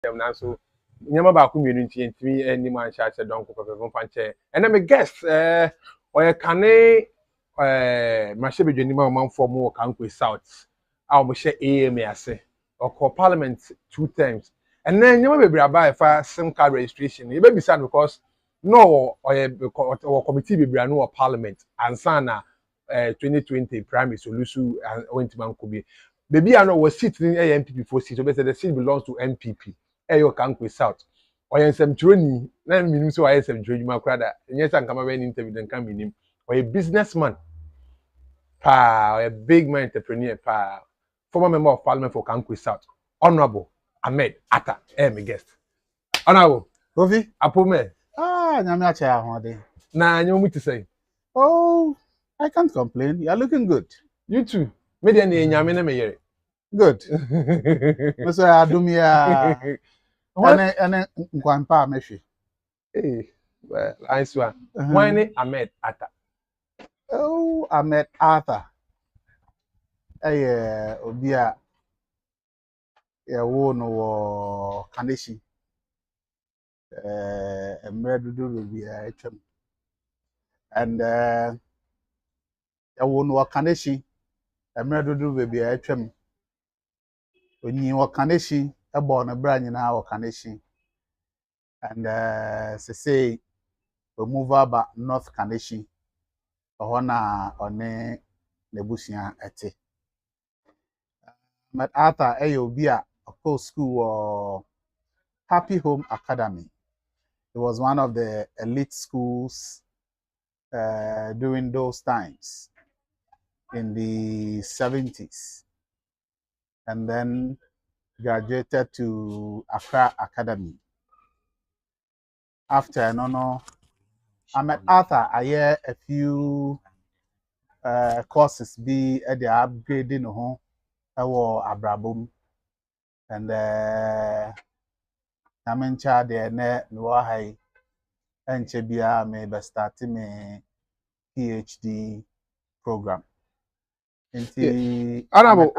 ntem na so nyama ba ko mienu nti ntimi ani man sha se don ko pepe fa nche ena me guest oye kane mahye bedwani ma man for mo Okaikwei South a mo hye AM ase oko parliament 2 times and then nyama bebre aba fa sim card registration e be bisa because no oye committee bebre anu parliament ansa na 2020 primary solution went man ko bi baby I know was sitting MPP for seat so be say the seat belongs to MPP Okaikwei South oye nsem troni na minim so oye nsem troni ma krada nyesa nkama we interview den kan minim oye businessman a big man entrepreneur former member of parliament for Okaikwei South Honorable Ahmed Atta my guest Honorable Kofi Apome nyame acha ahode na nyomu to say oh I can't complain. You are looking good. You too. Me dey na nyame na me yere. Good. So adumia. Ane nkwampa mehwe. Well, nice one. Why ni Ahmed Atta? Oh, Ahmed Atta. Obi a wo no wo Kaneshi. Emre dudu bi a etwam. And wo no Kaneshi. Emre dudu bi a etwam. Onyi wo Kaneshi ebo no bra nyina wo Kaneshi. And say we move about North Kaneshi. Ohona one nebusia ete. Ahmed Atta obi a school or Happy Home Academy. It was one of the elite schools during those times in the 70s. And then graduated to Accra Academy. After Ahmed Atta, I hear a few courses be at the upgrading home Abrabum. And I'm in charge there no high and Chebia may start me PhD program. Honorable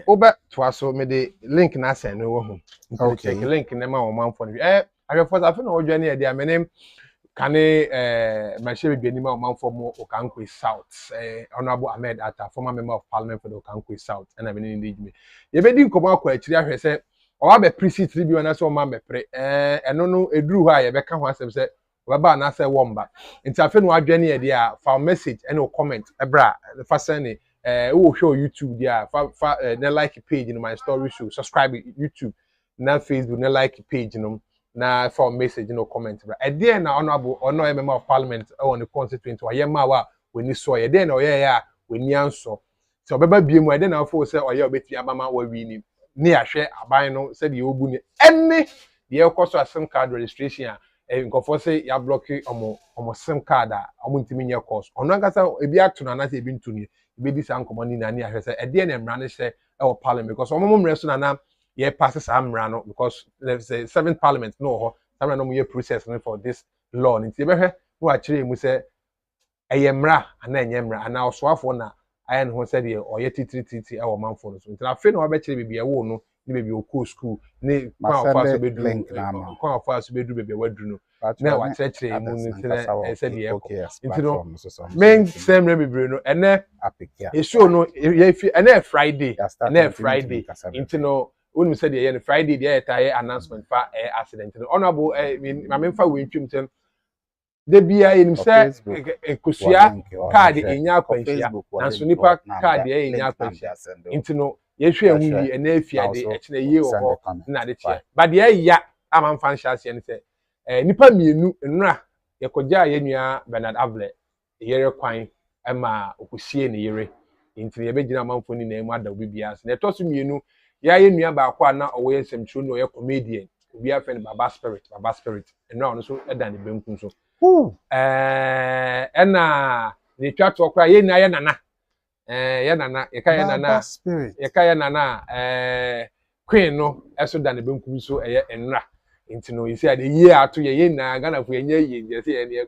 oba twaso me the link na send no ho. Okay. Check link na ma wo man for I first I no odwane e dia menem kane mahye bedwani ma wo man for mo Okaikwei South Honorable Ahmed Atta former member of parliament for the Okaikwei South and I been in the ye be di nkomo akwa akiri ahwe se o wa be precinct bi na se o man be pre eno no eduru ho a ye be ka ho asem se o ba na se womba nti afi no adwane e dia fa message and o comment ebra fa send who show YouTube there na like page in my story show subscribe YouTube na Facebook na like page na for message comment bra e dey na honorable member of parliament on the constituency wa ye ma wa we ni so ye dey na oye ya we ni anso so beba biemu e dey na fo se oye obeti abama wa wi ni ahwe aban no se de obu ni ene de e koso sim card registration nkofo se ya block omo sim card a omo ntimi nye course ono nkasa ebi atono na se ebi ntuni ebi sa nkomo ni na ni ahwe se e dey na mra ne se e wo parliament because omo mre so na ye passes amra no because there's a 7th parliament no ho samra no ye process for this law nti be hwe no akire mu se eyemra ana enyemra ana osoafo na ayen ho se de oye tititi e wo manfo no so nti na fe no ba kire bibia wo no ni bebi o school ni kwa ofa so bedu link na ma kwa ofa so bedu bebi wadru no na wa kire mu nti na se de nti no men same bebre no ene e show no ye fi ene Friday nti no when said the Friday the announcement for accident honorable my memfa we ntwem tem de bia enim say kusua card enya kwanhia na so nipa card enya kwanhia nti no ye hwe ehu yi na afiade e kina ye wo na de che but de ya amamfa nhase ne say nipa mienu nnura ye kogya ye nua Bernard Avle yere kwan ema okusie ne yere nti ye begina amamfo ni na emu ada obi bia so na etoso mienu ya ye nua ba kwa na owo ye semtru no ye comedian obi afa ni baba spirit eno ono so eda ne benku so ena ni twa to kwa ye nua ye nana ye nana ye ka ye nana ye ka ye nana queen no eso da ne benku so eye enra nti no isi ade ye ato ye na Ghana fu ye ye je se ye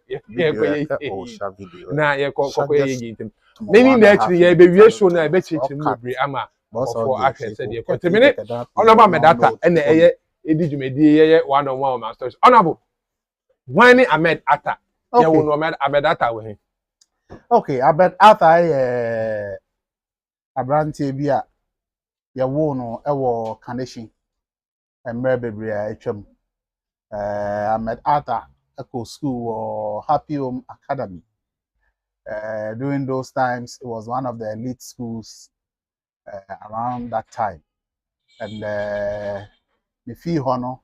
ko ye na ye ko ye nti many na actually ye be wie show na be chichi mu bri ama for access said ye contemine honorable Ahmed Atta ene eye edi dwumadi ye one on one my stories honorable when Ahmed Atta ye wo no Ahmed Atta we okay Ahmed Atta abrantie bi a ye wo no e wo Kaneshie emre bebre a etwam Ahmed Atta echo school or Happy Home Academy. During those times, it was one of the elite schools around that time. And the fee honor,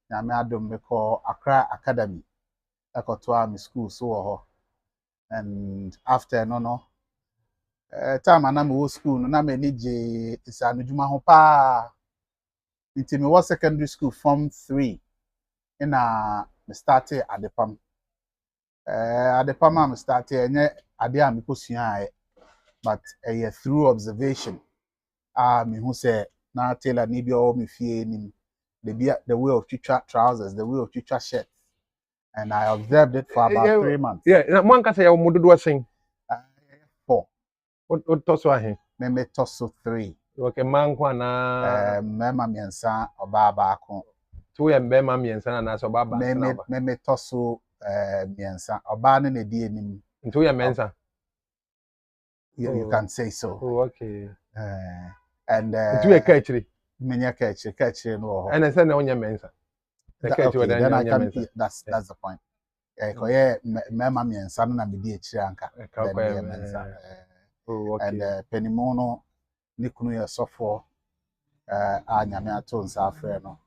Nyame adom me call Accra Academy. Echo to my school so and after time I was school, no na me ni je isanujuma ho pa. Until me was secondary school form 3. Me started at the PAM. At the PAM I started ade a me kosua but through observation me who say na tailor ni bi o me fie ni the way of chicha trousers, the way of chicha shirt, and I observed it for about 3 months. Yeah, na mo anka say ya mo dodo sen 4 o to so ahe me to so 3 okay man kwa na mema miensa oba baako to ye mbema miensa na so baba me to so miensa oba ne di enim nto ye mensa you can say so. Oh, okay. And nto ye kachiri menya kachiri no and say na onya mensa okay, then I can that's the point. Koye mema miensa na me di akiri anka then mensa. Oh, okay. And penimono ni kunu ye sofo a nyame ato nsa afre no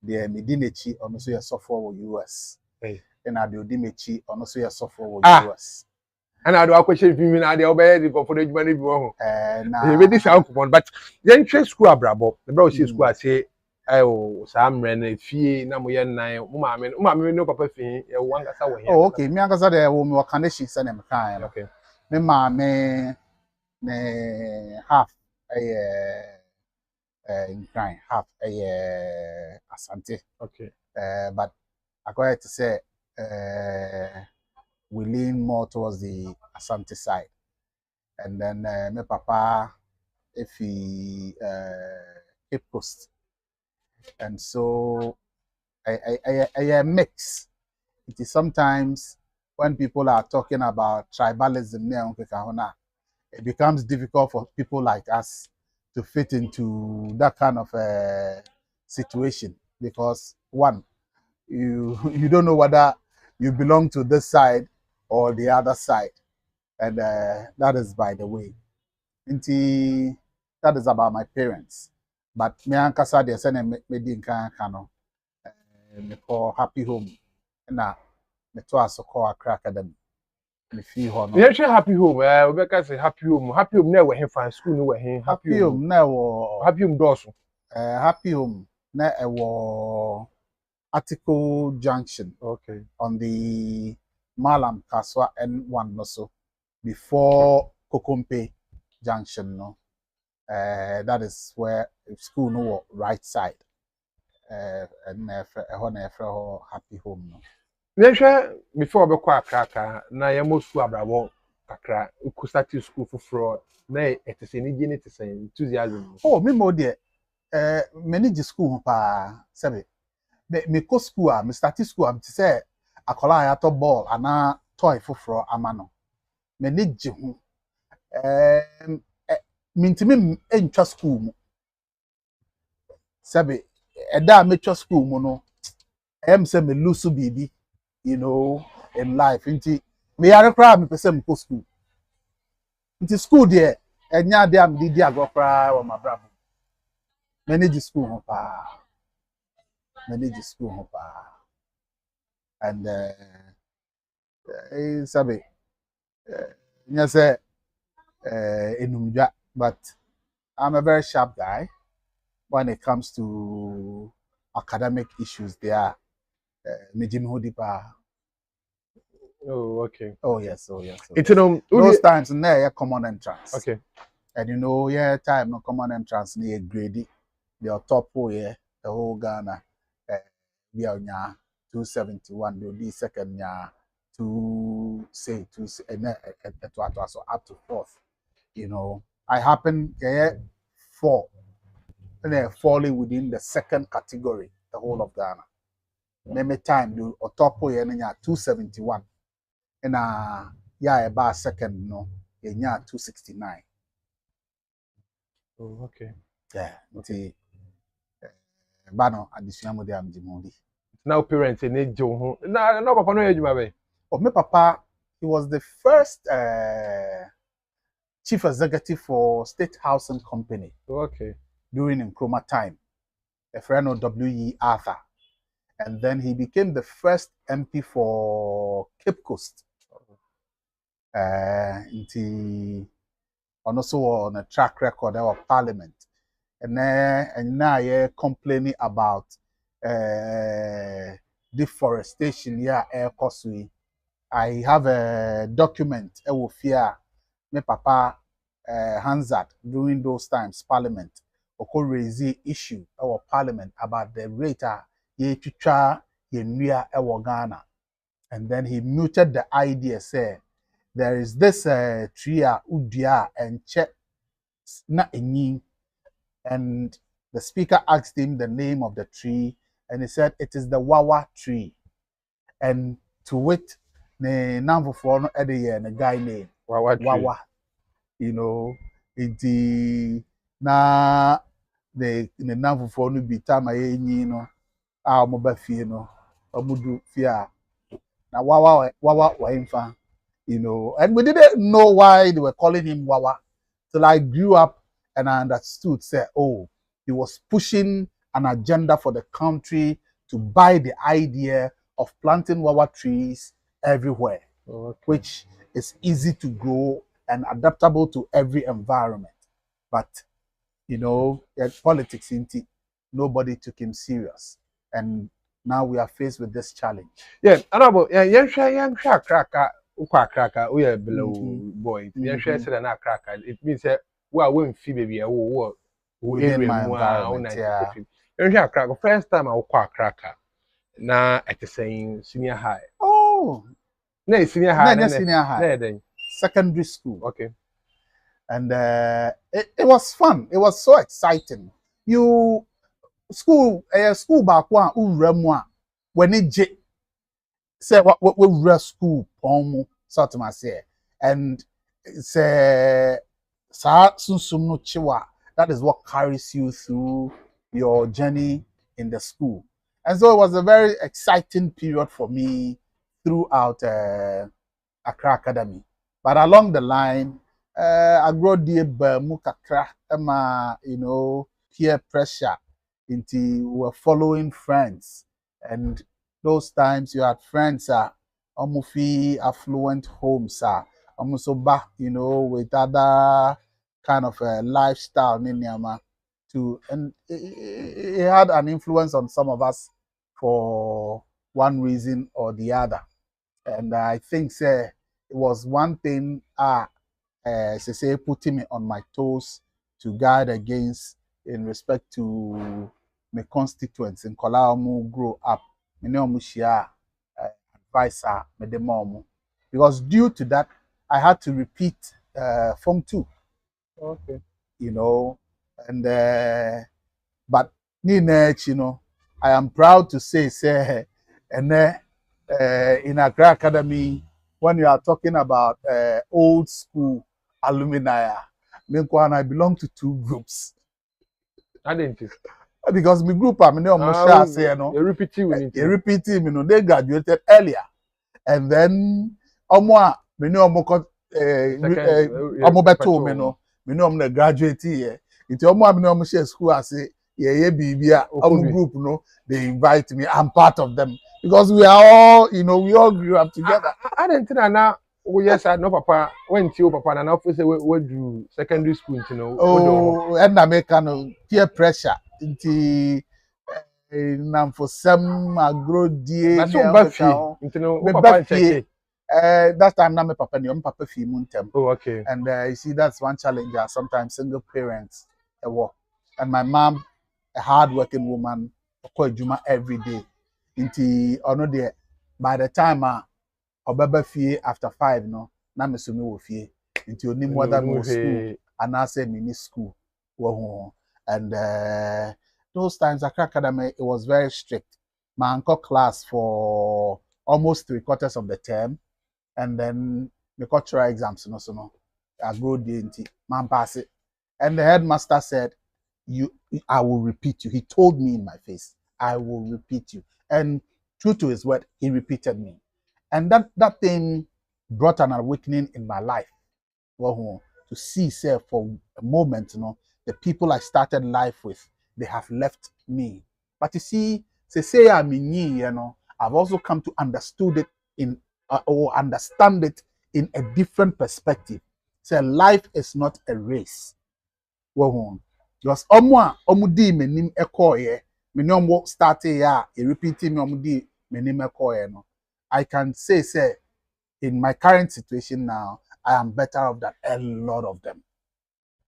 de me di nechi ono so ye sofo wo US na de odi mechi ono so ye sofo wo US ana do akwehye fimi na de obeye di for adwuma ne bi wo ho na e be di sa kupon but yen twe school abrabo the bro she school ase o sa mre na fie na mo ye nan mo maame no papa fi e wo angasa wo he okay me angasa de wo me Kaneshie se na me kan okay me maame ne half in crime half Asante. Okay. But according to say we lean more towards the Asante side. And then my papa if he Cape Coast. And so I mix. It is sometimes when people are talking about tribalism, it becomes difficult for people like us to fit into that kind of situation because one, you don't know whether you belong to this side or the other side, and that is by the way. That is about my parents. But me and Kasa they say me di nkan kano me call Happy Home na me to aso call Accra Academy. Me feel ho no. Yeah, Happy Home. We be say Happy Home. Happy Home na we he fan school no we he. Happy Home na wo Happy Home doso. Happy Home na wo Article Junction. Okay. On the Malam Kaswa N1 no so before Kokompe Junction no. That is where school no right side. And Happy Home no. Before we kwa Accra na ye mo school abrabo kakra ku start school for na etese ni gene tese enthusiasm. Oh me mo de manage school pa sebe me go school me start school am to say akola ya to ball ana toy foforo amano manage ho mintimi entwa school mu sebe eda me twa school mu no say me lose bibi you know in life inti me yare kra me pese me go school inti school there enya de am di agro kra wa mabrabo manage school ho pa and sabe nya say enumja but I'm a very sharp guy when it comes to academic issues there. Oh, okay. Oh yes. It's those times na common entrance. Okay. And time no common entrance near grade. The top the whole Ghana we are 271, the second year so up to fourth. I happen 4 and falling within the second category the whole of Ghana. Meme time do otopo ye nya 271. And yeah, about second no, ye nya 269. Oh, okay. Yeah, okay. Bano addition mo de amjimodi. Now parents need Joe. No, papa no ejuma be. Oh, my papa, he was the first chief executive for State Housing Company. Okay. During Nkrumah time, a friend of W.E. Arthur. And then he became the first MP for Cape Coast. And also on a track record of Parliament. And now you're complaining about deforestation here, air cosui. I have a document, my papa Hansard during those times, Parliament, or raise issue our Parliament about the rate ye chucha ye nuya ewo Ghana. And then he muted the idea, say there is this tree udia and check na enyi. And the speaker asked him the name of the tree, and he said it is the Wawa tree. And to wit, the number for no the guy name Wawa. You know, it na the number for no be time I no mobile fee no omudu fear. Now Wawa wa infa, you know, and we didn't know why they were calling him Wawa till I grew up and I understood, say, oh, he was pushing an agenda for the country to buy the idea of planting Wawa trees everywhere, which is easy to grow and adaptable to every environment. But, you know, politics, nobody took him serious. And now we are faced with this challenge. Yeah, honorable, young cracker, cracker, we are below boy. Young said na cracker. It means that we are won't fee baby, Within my environment, yeah. Young cracker, first time I will cracker. Now at the same senior high. Oh, no, senior high. No, senior high. Then secondary school. Okay. And it was fun. It was so exciting. You school back one uremwa when it say what we school pomo sort of say and say sa sunsum no chiwa. That is what carries you through your journey in the school. And so it was a very exciting period for me throughout Accra Academy. But along the line, I grew deep mukakra, you know, peer pressure into we were following friends. And those times you had friends omufi affluent homes almost back, you know, with other kind of lifestyle too. And it had an influence on some of us for one reason or the other. And I think it was one thing say putting me on my toes to guard against in respect to my constituents in Kolaumu grow up. Advisor, because due to that, I had to repeat Form 2. Okay. You know, and but you know, I am proud to say, and in Accra Academy, when you are talking about old school alumni, I belong to 2 groups. I didn't. Because my group, I mean, you repeat, you know, they graduated earlier, and then they graduate here. It's school. I say, group, no, they invite me. I'm part of them because we are all, you know, we all grew up together. I didn't know. Oh yes, I know Papa went to Papa and office we do secondary school, you know. Oh, and I make kind of peer pressure into for some grow dear. That's so bad. You know, Papa check. That time now my papa papa fee muntem. Oh, okay. And you see that's one challenge. Sometimes single parents work, and my mom, a hard-working woman, quite juma every day. Into by the time obaba fee after 5 no na me so me wo fie nti oni mother mo school and I say mini school wo ho and those times Accra Academy, it was very strict. My uncle class for almost 3/4 of the term, and then the cultural exams, so I go DNT, man pass it. And the headmaster said, I will repeat you. He told me in my face, I will repeat you. And true to his word, he repeated me. And that thing brought an awakening in my life. Well, to see, say, for a moment, the people I started life with, they have left me. But you see, say I'm in, I've also come to understood it or understand it in a different perspective. Say life is not a race. Well, because omudi menim ekoye, menom started ya, repeating me omudi menim ekoye no. I can say in my current situation now, I am better off than a lot of them.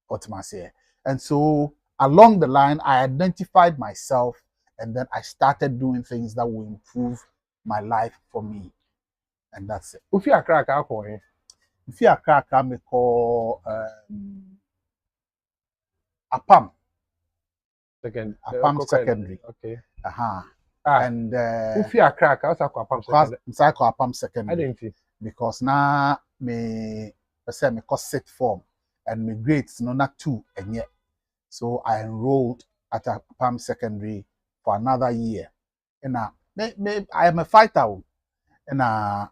What am I saying? And so along the line, I identified myself, and then I started doing things that will improve my life for me. And that's it. If you are crack alcohol, If you are crack, I call Apam. Apam secondary. Okay. And if you are crack, I also call Apam secondary. I call Apam secondary. I didn't. Because now me cost set form and my grades not 2 and yet. So I enrolled at Apam secondary for another year. And I am a fighter. And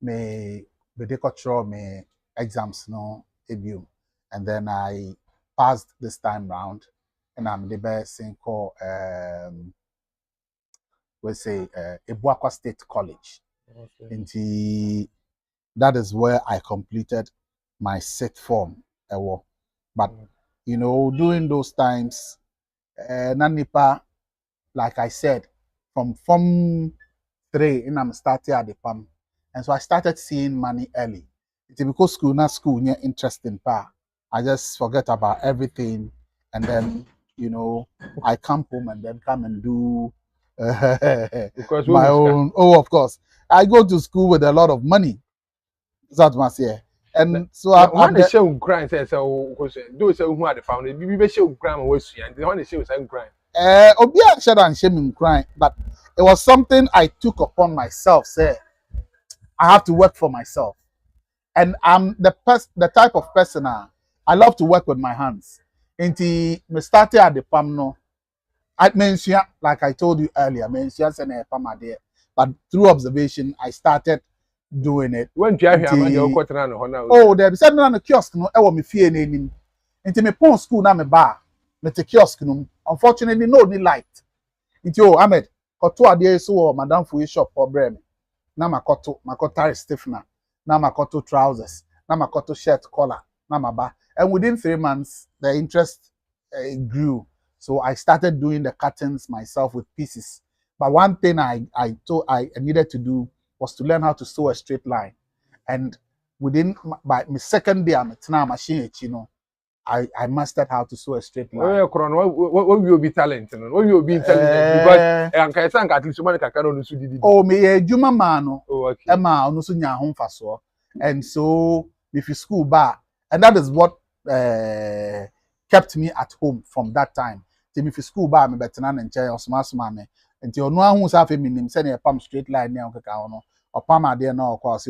me control me exams no debut. And then I passed this time round. And I'm the best thing called Ebuakwa State College. Okay. That is where I completed my sixth form. But during those times, Nanipa, like I said, from Form 3, and I'm starting at the PAM. And so I started seeing money early. It's because school, yeah, interesting part. I just forget about everything, and then I come home and then come and do my own. Oh, of course, I go to school with a lot of money. That was here. And so I'm the show grind says so do so who are the found be show grind was and the one show some grind. Obia said I'm shaming crying, but it was something I took upon myself. Say I have to work for myself. And I'm the type of person I love to work with my hands. Until me started at the PAM no. I mentioned, like I told you earlier, but through observation, I started doing it. When you are oh, there be said no kiosk no, me fear name. Into me pon school na me bar, me te kiosk no. Unfortunately, no need light. Into Ahmed, koto ade so madam for shop or brem. Na makoto stiffener, na makoto trousers, na makoto shirt collar, na maba. And within 3 months, the interest grew. So I started doing the curtains myself with pieces. But one thing I needed to do was to learn how to sew a straight line. And within by my second day, I'm a machine, I mastered how to sew a straight line. What will be talent? What will be intelligent? Because I'm at least one can oh, me Juma mano. Emma onusunya home faso. And so if you school bar, and that is what kept me at home from that time. If you school bar, me better and chair or smart mame. Until no one who's having me send a palm straight line now, or palm idea no, of course,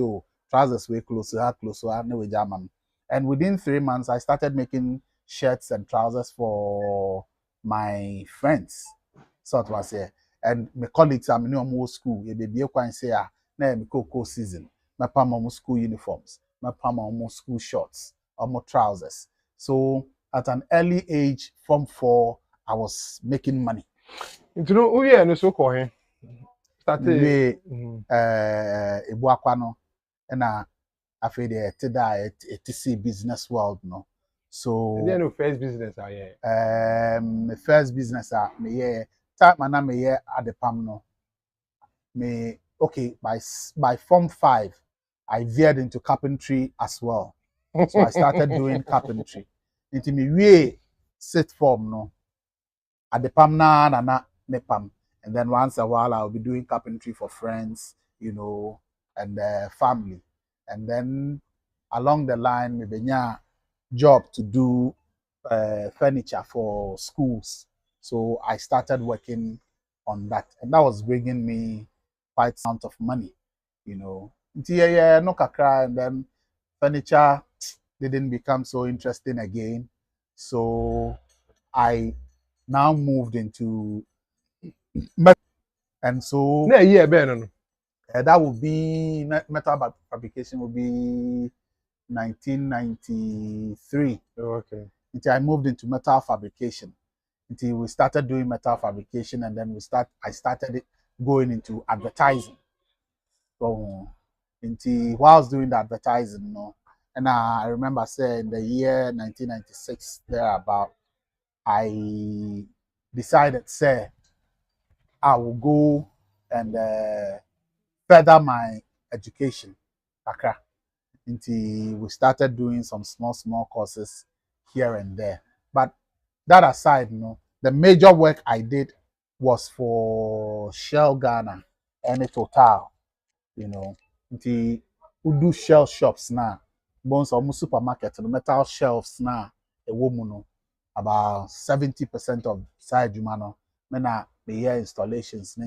trousers way closer, no jamam. And within 3 months, I started making shirts and trousers for my friends. So it was here. And my colleagues are more school. You be quite say, na me cocoa season. My palm school uniforms, my palm school shorts, or trousers. So at an early age, from 4, I was making money. You know, oh yeah, no so call him. Started Ebuakwa no, and I feel the business world no. So no first business the first business me time and me at the PAM no. Me okay by Form 5, I veered into carpentry as well. So I started doing carpentry. Into me we sit form no. At the PAM na me PAM. And then once a while I'll be doing carpentry for friends, and family. And then along the line, maybe job to do furniture for schools. So I started working on that, and that was bringing me quite some amount of money, you know. Yeah, no kakra, and then furniture didn't become so interesting again. So I now moved into and so Na year ben no. that would be metal fabrication would be 1993. Oh, okay. Until I moved into metal fabrication. Until we started doing metal fabrication, and then I started going into advertising. So until while I was doing the advertising, you know, and I remember saying in the year 1996 thereabout, I decided say I will go and further my education. Accra. Until we started doing some small courses here and there. But that aside, you know, the major work I did was for Shell Ghana and Total, you know. Until we do Shell shops now, bones almost supermarket, no metal shelves now, a woman, no, about 70% of side humano, mena the year installations,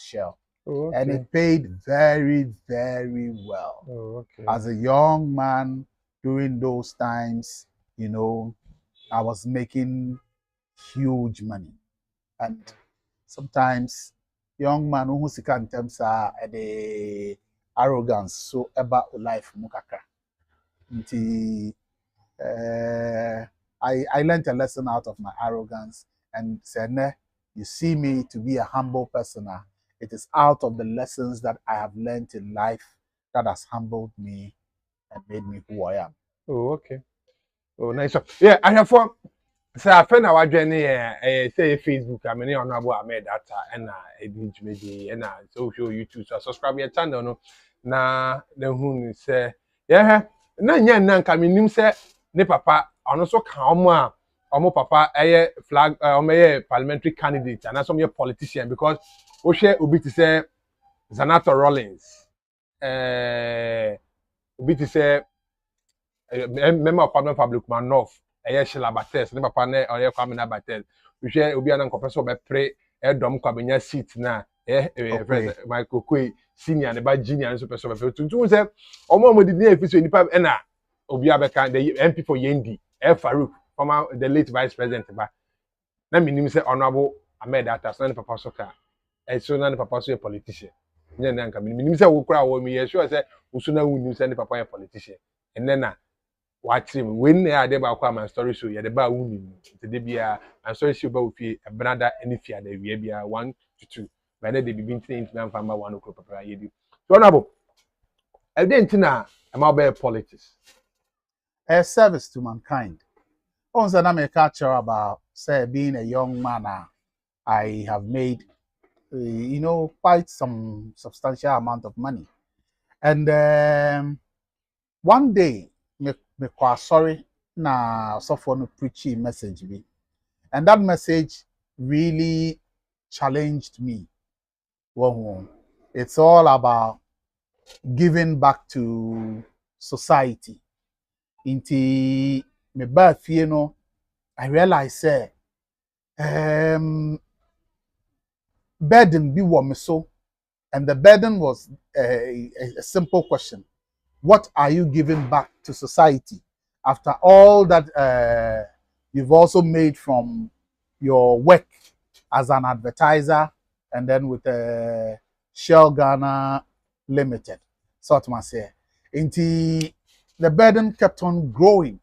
Shell. Oh, And okay. it paid very, very well. Oh, okay. As a young man during those times, you know, I was making huge money. And sometimes young man who sika in terms of the arrogance so about life mukaka. I learned a lesson out of my arrogance and said, "Ne, you see me to be a humble person. It is out of the lessons that I have learned in life that has humbled me and made me who I am." Oh, okay. Oh, nice. So, yeah, I have for say I find our journey say Facebook. I mean, Hon Ahmed data and maybe and so show YouTube. So subscribe your channel no. Na the who say yeah. Na nya na nka minim say ne papa ono so ka omo papa flag omo parliamentary candidate and some politician because we share obi to say Zanato Rollins. Obi to say member of Parliament Public Man North. Sheila Bates, ne papa ne oye Kwame na Bates. We share obi an nkopese obepre dom kwabenya seat na Michael Okaikwei senior ne ba junior so person obepre. Tuntum say omo didi efiso nipa na obi abeka the MP for Yendi, Farouk, former the late vice president ba. Na minim say honorable Ahmed Atta so ne papa so ka. So na ne papa so a politician. Nya na nka minim say wo kura wo me sure say wo so na wunim say ne papa a politician. And then watch him when I did about my story show, you the bar wounding to debia and story show about a brother any fear the Via 1 to 2. By then they be been saying to from 1 o'clock. You do. So, honorable, I didn't know about politics. A service to mankind. Also, I'm a culture about say being a young man. I have made, you know, quite some substantial amount of money. And one day, me quite sorry na someone preachy message me, and that message really challenged me. Well, it's all about giving back to society. Inti me ba fie no, I realize say burden be wo me so, and the burden was a simple question: what are you giving back to society after all that you've also made from your work as an advertiser and then with Shell Ghana Limited? So what I say, the burden kept on growing.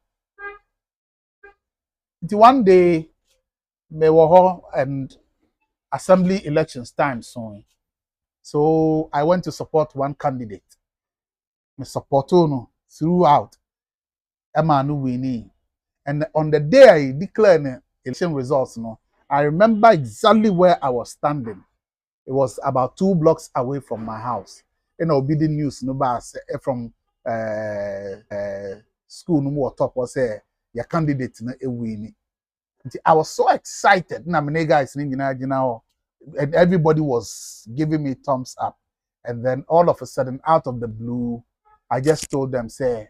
Until one day, me were and assembly elections time soon. So I went to support one candidate. Me support no throughout. Emma no winning. And on the day I declared the election results, no, I remember exactly where I was standing. It was about 2 blocks away from my house. And I'll be the news no from school no more top was your candidate no winning. I was so excited. Guys, and everybody was giving me thumbs up. And then all of a sudden, out of the blue, I just told them, say,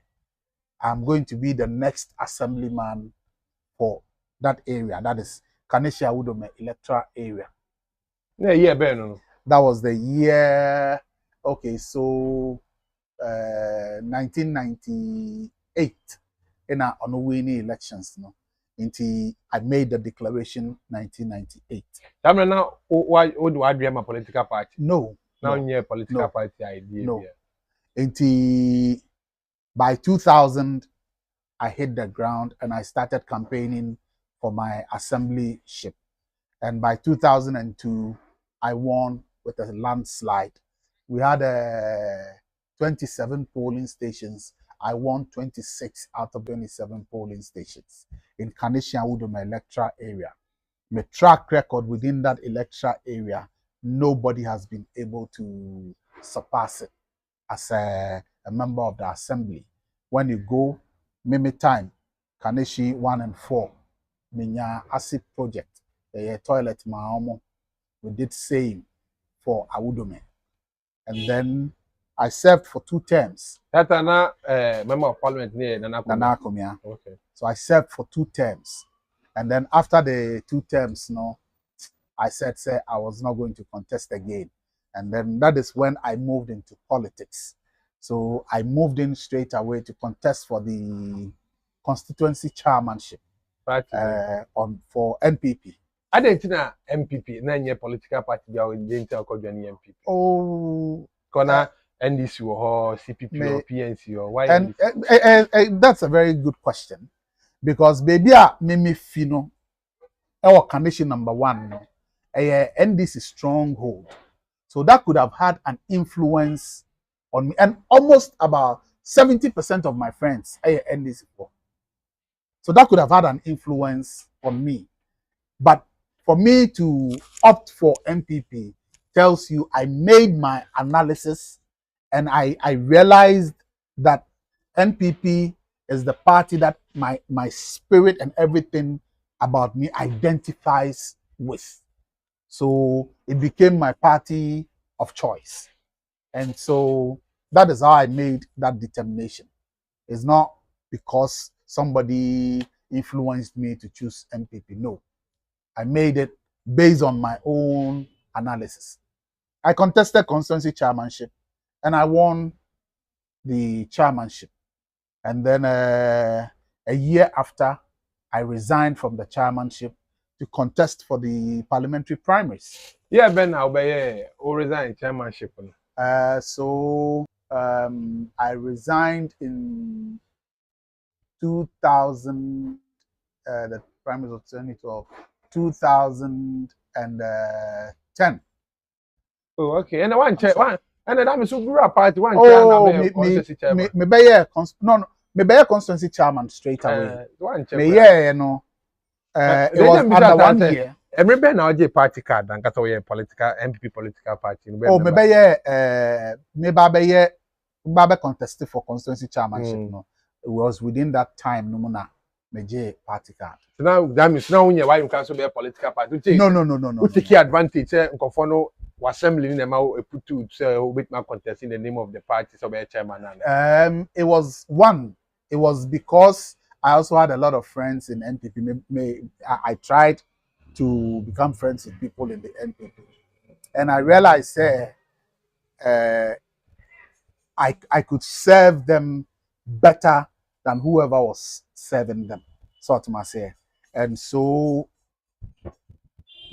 I'm going to be the next assemblyman for that area. That is Kaneshie Awudome electoral area. Na year ben no. That was the year, okay, so 1998 in our winning elections. No? Until I made the declaration 1998. That mean now what do I dream a political party? No. Now no, you political no, party idea. No. Until by 2000, I hit the ground and I started campaigning for my assemblyship. And by 2002, I won with a landslide. We had 27 polling stations. I won 26 out of 27 polling stations in Kaneshie Awudome electoral area. My track record within that electoral area, nobody has been able to surpass it as a member of the assembly. When you go, Mimi time, Kaneshie 1 and 4, Minya acid project, the toilet maaomo, we did same for Awudome. And then I served for 2 terms. That's na member of parliament near Nana Akomia. Okay. So I served for 2 terms. And then after the 2 terms, no, I said I was not going to contest again. And then that is when I moved into politics. So I moved in straight away to contest for the constituency chairmanship for NPP. I didn't know MPP, nine political party, didn't tell MPP. Oh, Kona NDC or CPP or PNC or why? And that's a very good question, because baby, Mimi Fino, our condition number 1, no, NDC stronghold. So that could have had an influence on me, and almost about 70% of my friends are NDC. So that could have had an influence on me. But for me to opt for MPP tells you I made my analysis and I realized that NPP is the party that my spirit and everything about me identifies with. So it became my party of choice. And so that is how I made that determination. It's not because somebody influenced me to choose MPP. No. I made it based on my own analysis. I contested constituency chairmanship and I won the chairmanship. And then a year after, I resigned from the chairmanship to contest for the parliamentary primaries. Yeah, Ben, I'll be resign chairmanship. So I resigned in 2000, the primaries of 2012. 2010. Oh, okay. And one check one, and then I'm so good party one. Oh, me be constituency chairman straight away. One check. Me you know. It was under 1 year. Every ben now J party card and got away political MPP political party. Oh, me be contested for constituency chairmanship. No, it was within that time. No more. Meje party card. So now that means now why you can so be a political party. No. You take advantage. Nkofono assembly in the put to say with my contest in the name of the party so be a chairman. It was because I also had a lot of friends in NPP. I tried to become friends with people in the NPP, and I realized I could serve them better than whoever was serving them, so to say. And so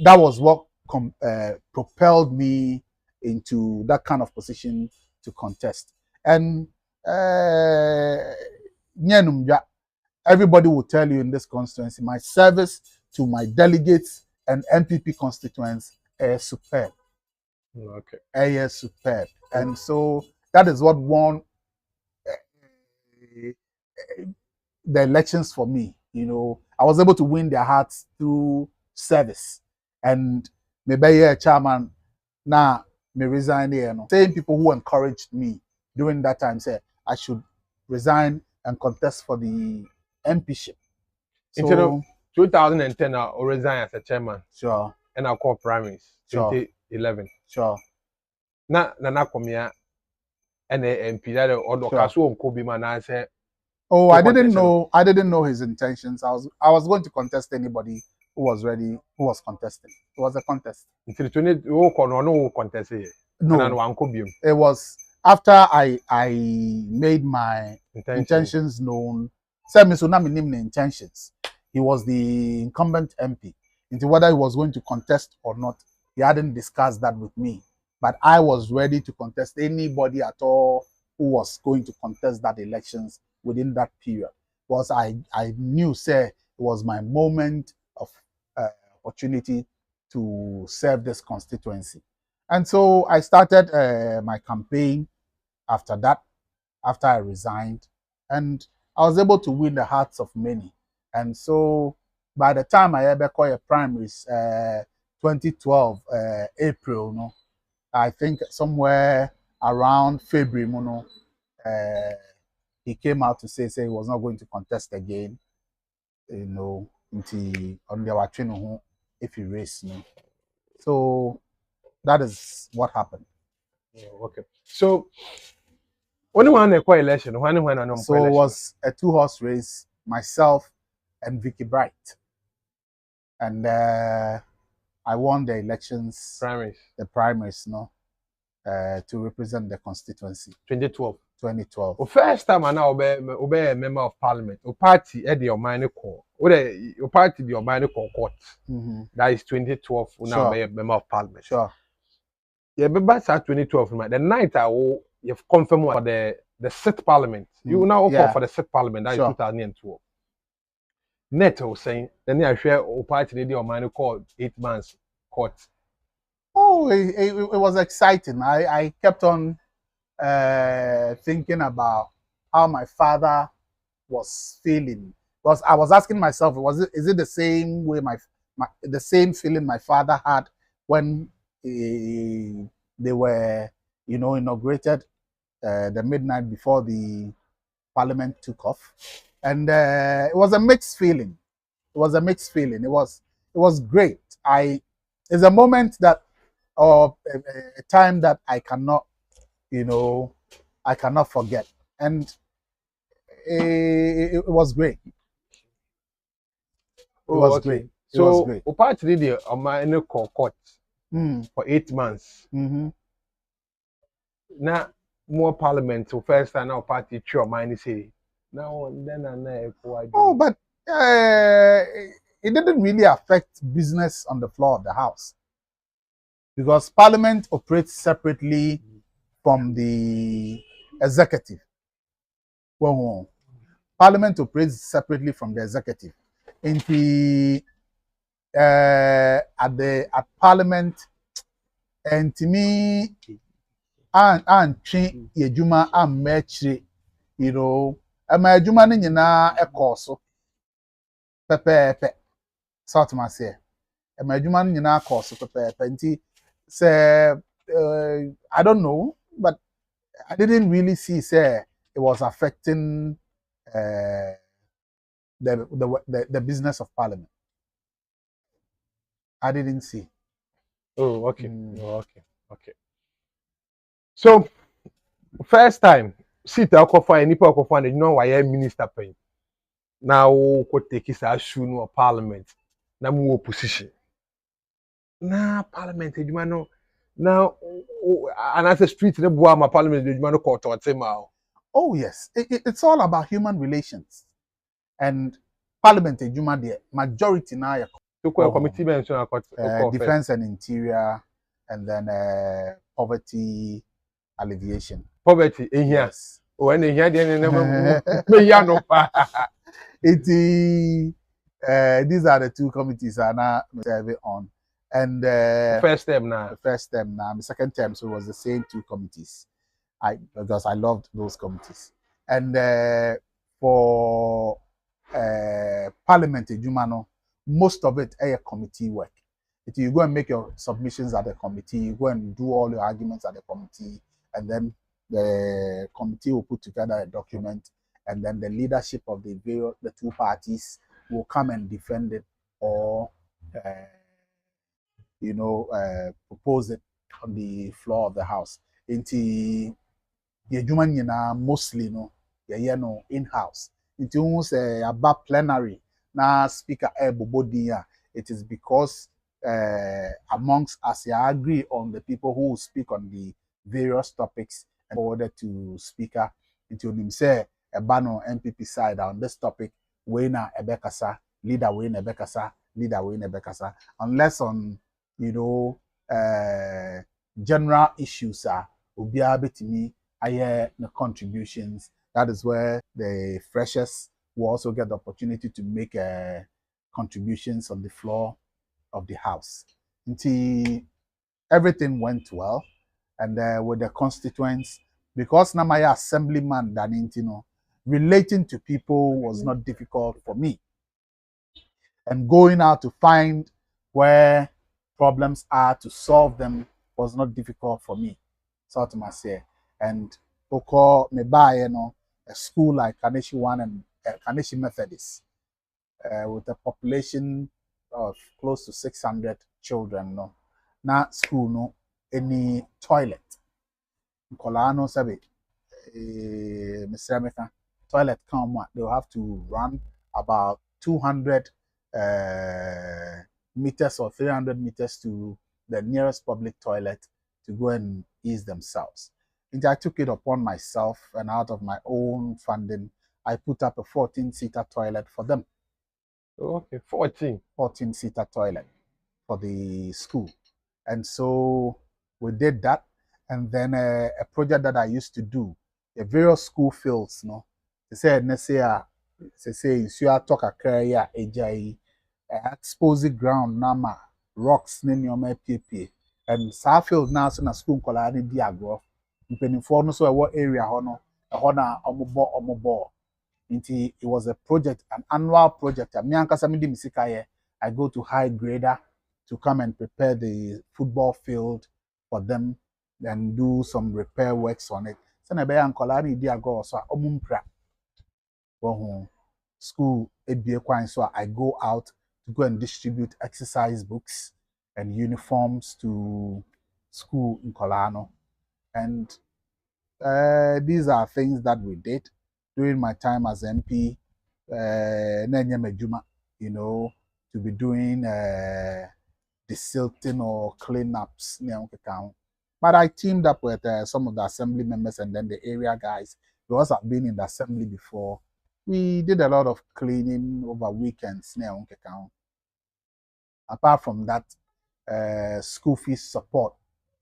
that was what propelled me into that kind of position to contest. And everybody will tell you in this constituency, my service to my delegates and MPP constituents is superb. Okay. Is superb. And so that is what won the elections for me. You know, I was able to win their hearts through service. And maybe a chairman now may resign here. No? Same people who encouraged me during that time said I should resign and contest for the MPship. So 2010 I resign as a chairman. Sure. And I call primaries. 2011. Sure. Na come here and MP that or Kasu Kobe man I said. Oh, I didn't know his intentions. I was going to contest anybody who was ready, who was contesting. It was a contest. Until 20 no contest here. No, And one cobium. it was after I made my intentions known. Said Mr. Nami named the intentions. He was the incumbent MP. Into whether he was going to contest or not, he hadn't discussed that with me. But I was ready to contest anybody at all who was going to contest that elections within that period. Because I knew, say, it was my moment of opportunity to serve this constituency. And so I started my campaign after that, after I resigned, and I was able to win the hearts of many. And so by the time I ever called a primaries, 2012 April, no, I think somewhere around February, no, he came out to say he was not going to contest again, you know, until on the watching if he race, no. So that is what happened. Oh, okay. So only one election, when so it was a 2-horse race, myself and Vicky Bright. And I won the elections, the primaries, no, to represent the constituency. 2012. 2012. The first time I now obey a member of parliament, or party at your minor call, or your party be your minor call court. That is 2012. Now be a member of parliament. Sure. Yeah, but that's 2012. The night you've confirmed for the sixth parliament. You now call for the sixth parliament. That is 2012. Net was saying, then I share or party lady or minor call 8 months court. Oh, it was exciting. I kept on thinking about how my father was feeling, because I was asking myself, is it the same way the same feeling my father had when they were, you know, inaugurated the midnight before the parliament took off? And it was a mixed feeling. It was a mixed feeling. It was great. It's a moment that, or a time that I cannot, you know, I cannot forget. And it was great. It was great. So, it was great. So, party did the court for 8 months. Now, more parliament, so first time now party your mind say, now and then oh, but it didn't really affect business on the floor of the house, because parliament operates separately from the executive. Well, parliament operates separately from the executive. At parliament, and to me, and train yejuma and mechi, you know, and my juma ni na a course. Pepe, sort my say. And my juma ni na course pepe. Nti say, I don't know, but I didn't really see say it was affecting the business of parliament. I didn't see. Oh, okay. Oh, okay. So, first time, sit alcohol any alcohol, you know why I'm minister paying. Now, could take his shoe or parliament. Now, more opposition. Now, parliament, you know, now, and as a street, the Buama parliament, you know, court or Timao. Oh, yes. It's all about human relations. And parliament, you know, the majority now. Committee defense and interior, and then poverty alleviation. Poverty, yes. When they hear these are the two committees I now serving on. And first term now. The second term, so it was the same two committees. Because I loved those committees. And for parliament, Jumano, most of it is committee work. If you go and make your submissions at the committee, you go and do all your arguments at the committee, and then the committee will put together a document, and then the leadership of the two parties will come and defend it or propose it on the floor of the house. Into mostly in-house. Into about plenary. Na speaker body it is because amongst us, you agree on the people who will speak on the various topics and forwarded to speaker into him say a banner MPP side on this topic, Wayna Ebekasa, leader Wayna Ebekasa, leader Wayna Ebekasa, unless on general issues are me the contributions. That is where the freshers will also get the opportunity to make contributions on the floor of the house. Until everything went well, and with the constituents, because now my assemblyman relating to people was not difficult for me, and going out to find where problems are to solve them was not difficult for me. So to myself, and me buy a school like Kaneshi One and Kaneshi Methodist, with a population of close to 600 children. No, na school no any toilet. Nkolano sabi, Mr. America, toilet come they'll have to run about 200 meters or 300 meters to the nearest public toilet to go and ease themselves. And I took it upon myself, and out of my own funding, I put up a 14-seater toilet for them. Okay, 14-seater toilet for the school. And so we did that. And then a project that I used to do, the various school fields, they said, you are talk a career, exposing ground, nama, rocks, PP. And Southfield now, so na school colony diagro. Mpenifo no so what area hono, na omobo. It was a project, an annual project. I go to high grader to come and prepare the football field for them and do some repair works on it. So na be ankolani diagro so omumpra. School so I go out to go and distribute exercise books and uniforms to school in Colano. And these are things that we did during my time as MP. To be doing desilting or cleanups. But I teamed up with some of the assembly members and then the area guys, because I've been in the assembly before. We did a lot of cleaning over weekends. Apart from that, school fees support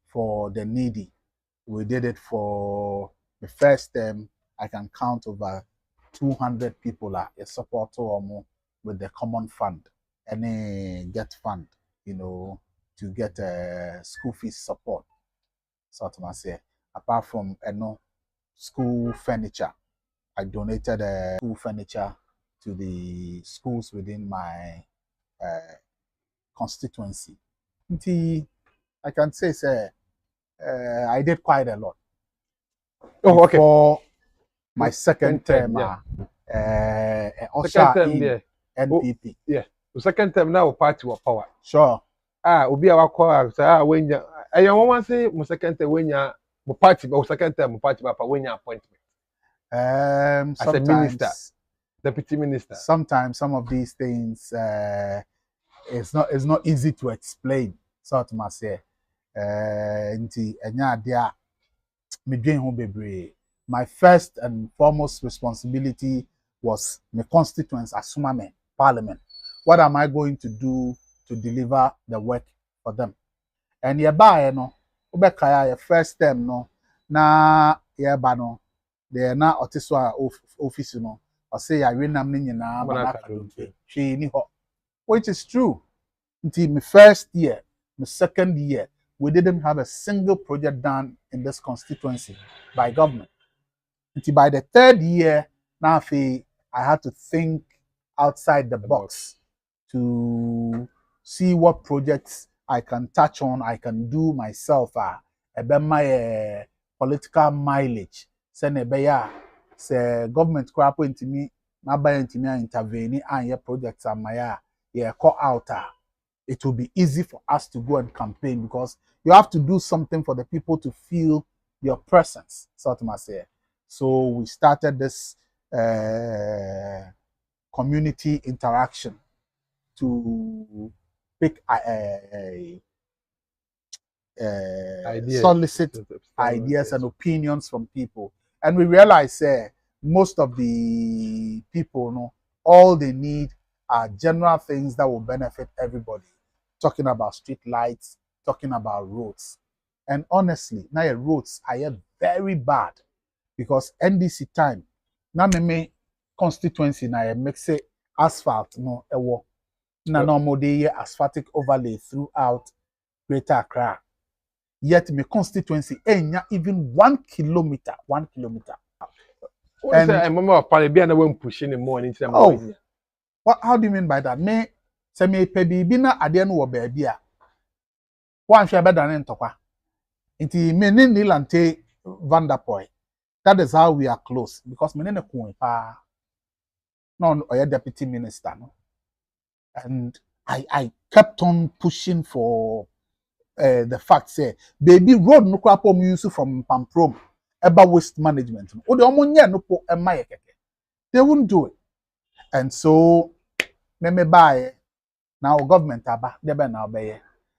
for the needy. We did it for the first term. I can count over 200 people are a supporter or more with the common fund, any get fund, to get school fees support. So to say, apart from school furniture, I donated school furniture to the schools within my constituency. I can say, I did quite a lot. Oh, okay. For my second term, second term there, NPP. Yeah. The second term now party of power. Sure. Obi a wakọ say when ya one say my second term when ya my party but second term my party but when ya appointment. As a minister, deputy minister. Sometimes some of these things it's not easy to explain. So to say my first and foremost responsibility was my constituents Asumame Parliament. What am I going to do to deliver the work for them? And ubekaya first term na they na otiswa office or say I renam na which is true. Until my first year, my second year, we didn't have a single project done in this constituency by government. Until by the third year, now I had to think outside the box to see what projects I can touch on, I can do myself. About my political mileage. Say government crap into me, my buy into me intervene and your projects are my call out. It will be easy for us to go and campaign because you have to do something for the people to feel your presence. So we started this community interaction to pick Ideas. solicit ideas and opinions from people. And we realize most of the people, all they need are general things that will benefit everybody. Talking about street lights, talking about roads. And honestly, now your roads are very bad because NDC time, now me constituency now makes it asphalt no ewo. Na normal day asphaltic overlay throughout Greater Accra. Yet my constituency enya even 1 kilometer. 1 kilometer. What is a moment of probably and when pushing in more into oh, how do you mean by that? Me say me pebi bina ade no wo baabi a. Wan hwe be dan ntokwa. Nti me ne Nilante Vanderpoy. That is how we are close because me ne ko pa. No, or deputy minister no. And I kept on pushing for the fact say baby road no crap use from Pamprom about waste management. O de omonye no po emaye keke. They won't do it. And so me buy now government aba they be now be.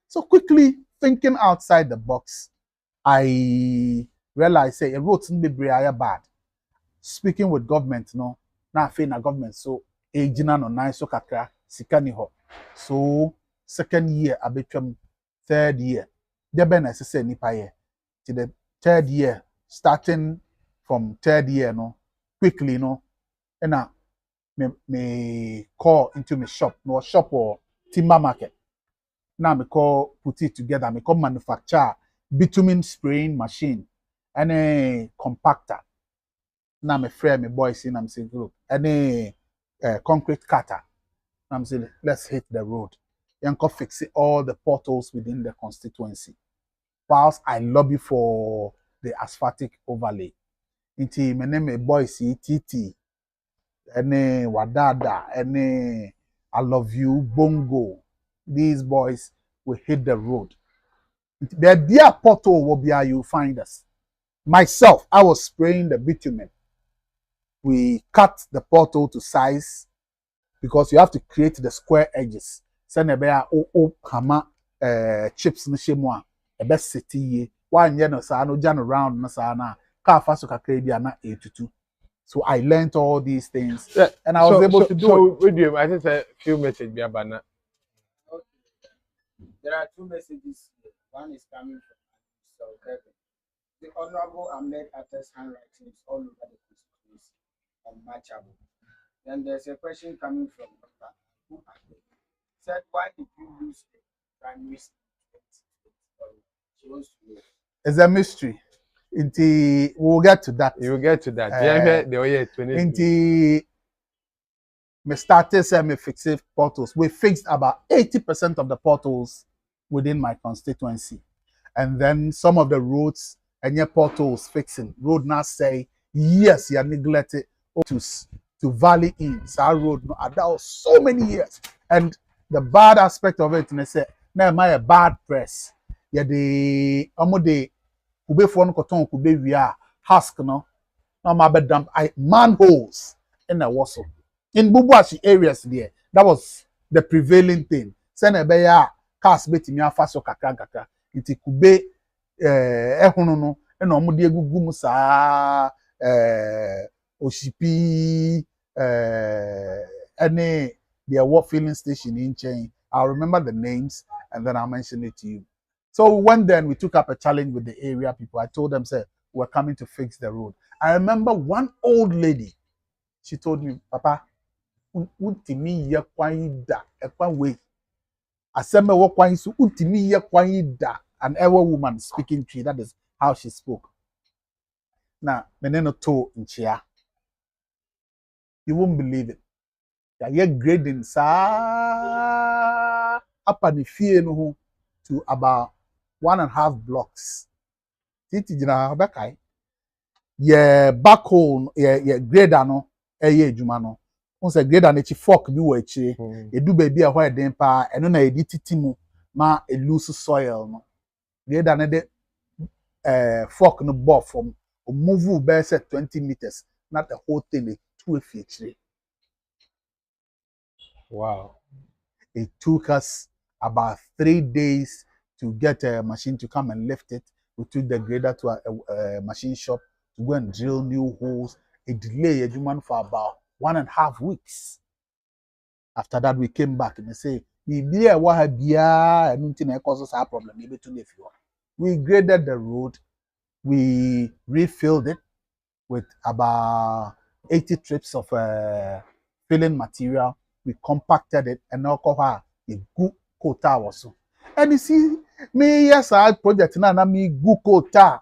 So quickly thinking outside the box, I realized say roads be bad. Speaking with government no, na fe na government so ejina no nine so kakra sika ni ho. So second year abetwam third year. There be na say nipa ye. To the third year, starting from third year no, quickly no, and now me call into my shop, no shop or timber market. Now me call put it together, me call manufacture bitumen spraying machine and a compactor. Now me friend me boys in I'm saying look, and a concrete cutter. I'm saying let's hit the road. And go fix it, all the potholes within the constituency. Whilst I lobby for the asphaltic overlay. Inti my name boys TT. Any Wadada, any I love you, Bongo. These boys will hit the road. There be a pothole will be how you find us. Myself, I was spraying the bitumen. We cut the pothole to size because you have to create the square edges. Send a bear hammer chips no shemwa. A best city. One year no sa no jan around no sa na car faso kakrebi na 82. So I learned all these things, and I was able to do it. So, with you, I think a few messages be about that. Okay. There are two messages here. One is coming from Okaikwei. The Honorable Ahmed Attah's handwriting is all over the constituency, unmatchable. Then there's a question coming from Dr. Hon Ahmed. Said, why did you lose the primary school? She wants to know. It's a mystery. We'll get to that. You will get to that. Yeah, they were here 20. Me started saying me fix portals. We fixed about 80% of the portals within my constituency. And then some of the roads and your portals fixing. Road now say, yes, you neglected to Valley Inn. So our road, no, that was so many years. And the bad aspect of it, and I said, now am I a bad press? Yeah, the kube for no cotton kube we are husk no my bed dump manholes in the wassel in Bubuashi areas there. That was the prevailing thing. Send a bear cast betting me faso kakaka iti kube ehunu no and omudi egugu sa oshipi any their war filling station in chain. I'll remember the names and then I'll mention it to you. So we went there and we took up a challenge with the area people. I told them, say, we're coming to fix the road. I remember one old lady, she told me, Papa, untimi ye kwaida, ekwan way. Aseme wo kwan so untimi ye kwaida, an ever woman speaking tree. That is how she spoke. Now, meneno to in chair. You won't believe it. You're grading sa up at the fear no to about 1.5 blocks. Titi jina bakai. Ye backhole, ye grader no, ye juma no. Once grader ne chi fork bi wo echi. Ye do baby a why den pa, eno na edi titi mu ma a loose soil no. Grader ne de fork no ball from move be say 20 meters, not the whole thing the 2 feet. Wow. It took us about 3 days to get a machine to come and lift it. We took the grader to a machine shop to go and drill new holes. It delayed a human for about 1.5 weeks. After that, we came back and they say, we graded the road, we refilled it with about 80 trips of filling material. We compacted it and now cover a good quota also. And you see, me yes, I project na me good quota,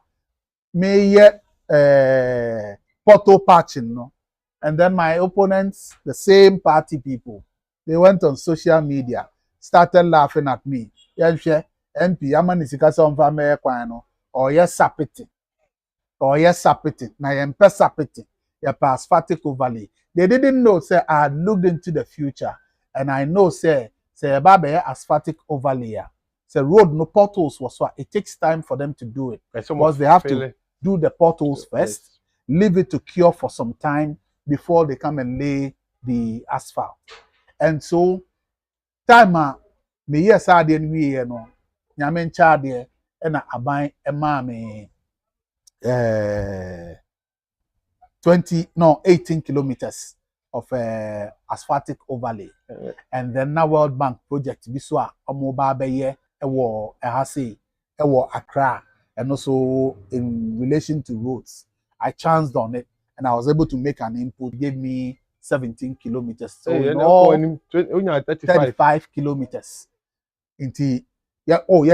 me portal patching, no. And then my opponents, the same party people, they went on social media, started laughing at me. MP, Yaman is on family kwano, or yes, sapiti, or yes, sapiti, na yempe sapiti, ya asphatic valley. They didn't know, say, I had looked into the future, and I know, say, babe asphatic overlay. Say, road no portals was what it takes time for them to do it. Because they have to do the portals first, leave it to cure for some time before they come and lay the asphalt. And so, time me yes I didn't we no nyame nchaade e na aban e ma me 18 kilometers of asphaltic overlay. And then now World Bank project bi so a omo ba be ye e wo ehase e wo Accra, and also in relation to roads. I chanced on it and I was able to make an input. It gave me 17 kilometers. So no, 35 kilometers. Inti who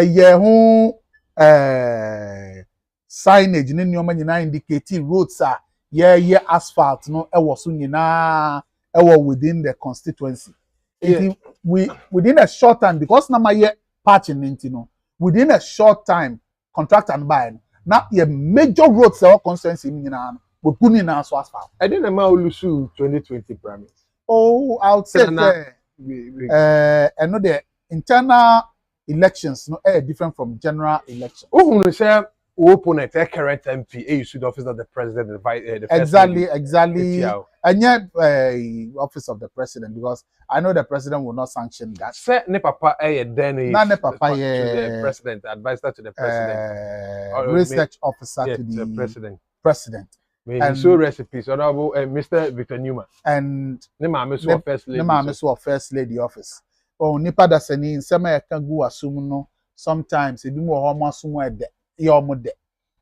signage ni nyoma nyina indicating roads are asphalt no e wo so nyina e wo within the constituency. Inti we within a short time, because na my patching inti no, within a short time contract and buy na ye major roads e constituency nyina we put in so asphalt. I didn't know Lusu 2020 promise. Oh, I would say I know the internal elections no different from general elections. Oh, you say opponent current MP, you should office of the president, the exactly. And yet office of the president, because I know the president will not sanction that. Say ne papa then ne papa to the president, advisor to the president, research officer to the president. And so recipes, Honorable Mr. Victor Newman. And ne mama so first lady office. Oh, nipa da sani nsema ya kan gu asum no sometimes ebi mo ho mo asum ede ye omo de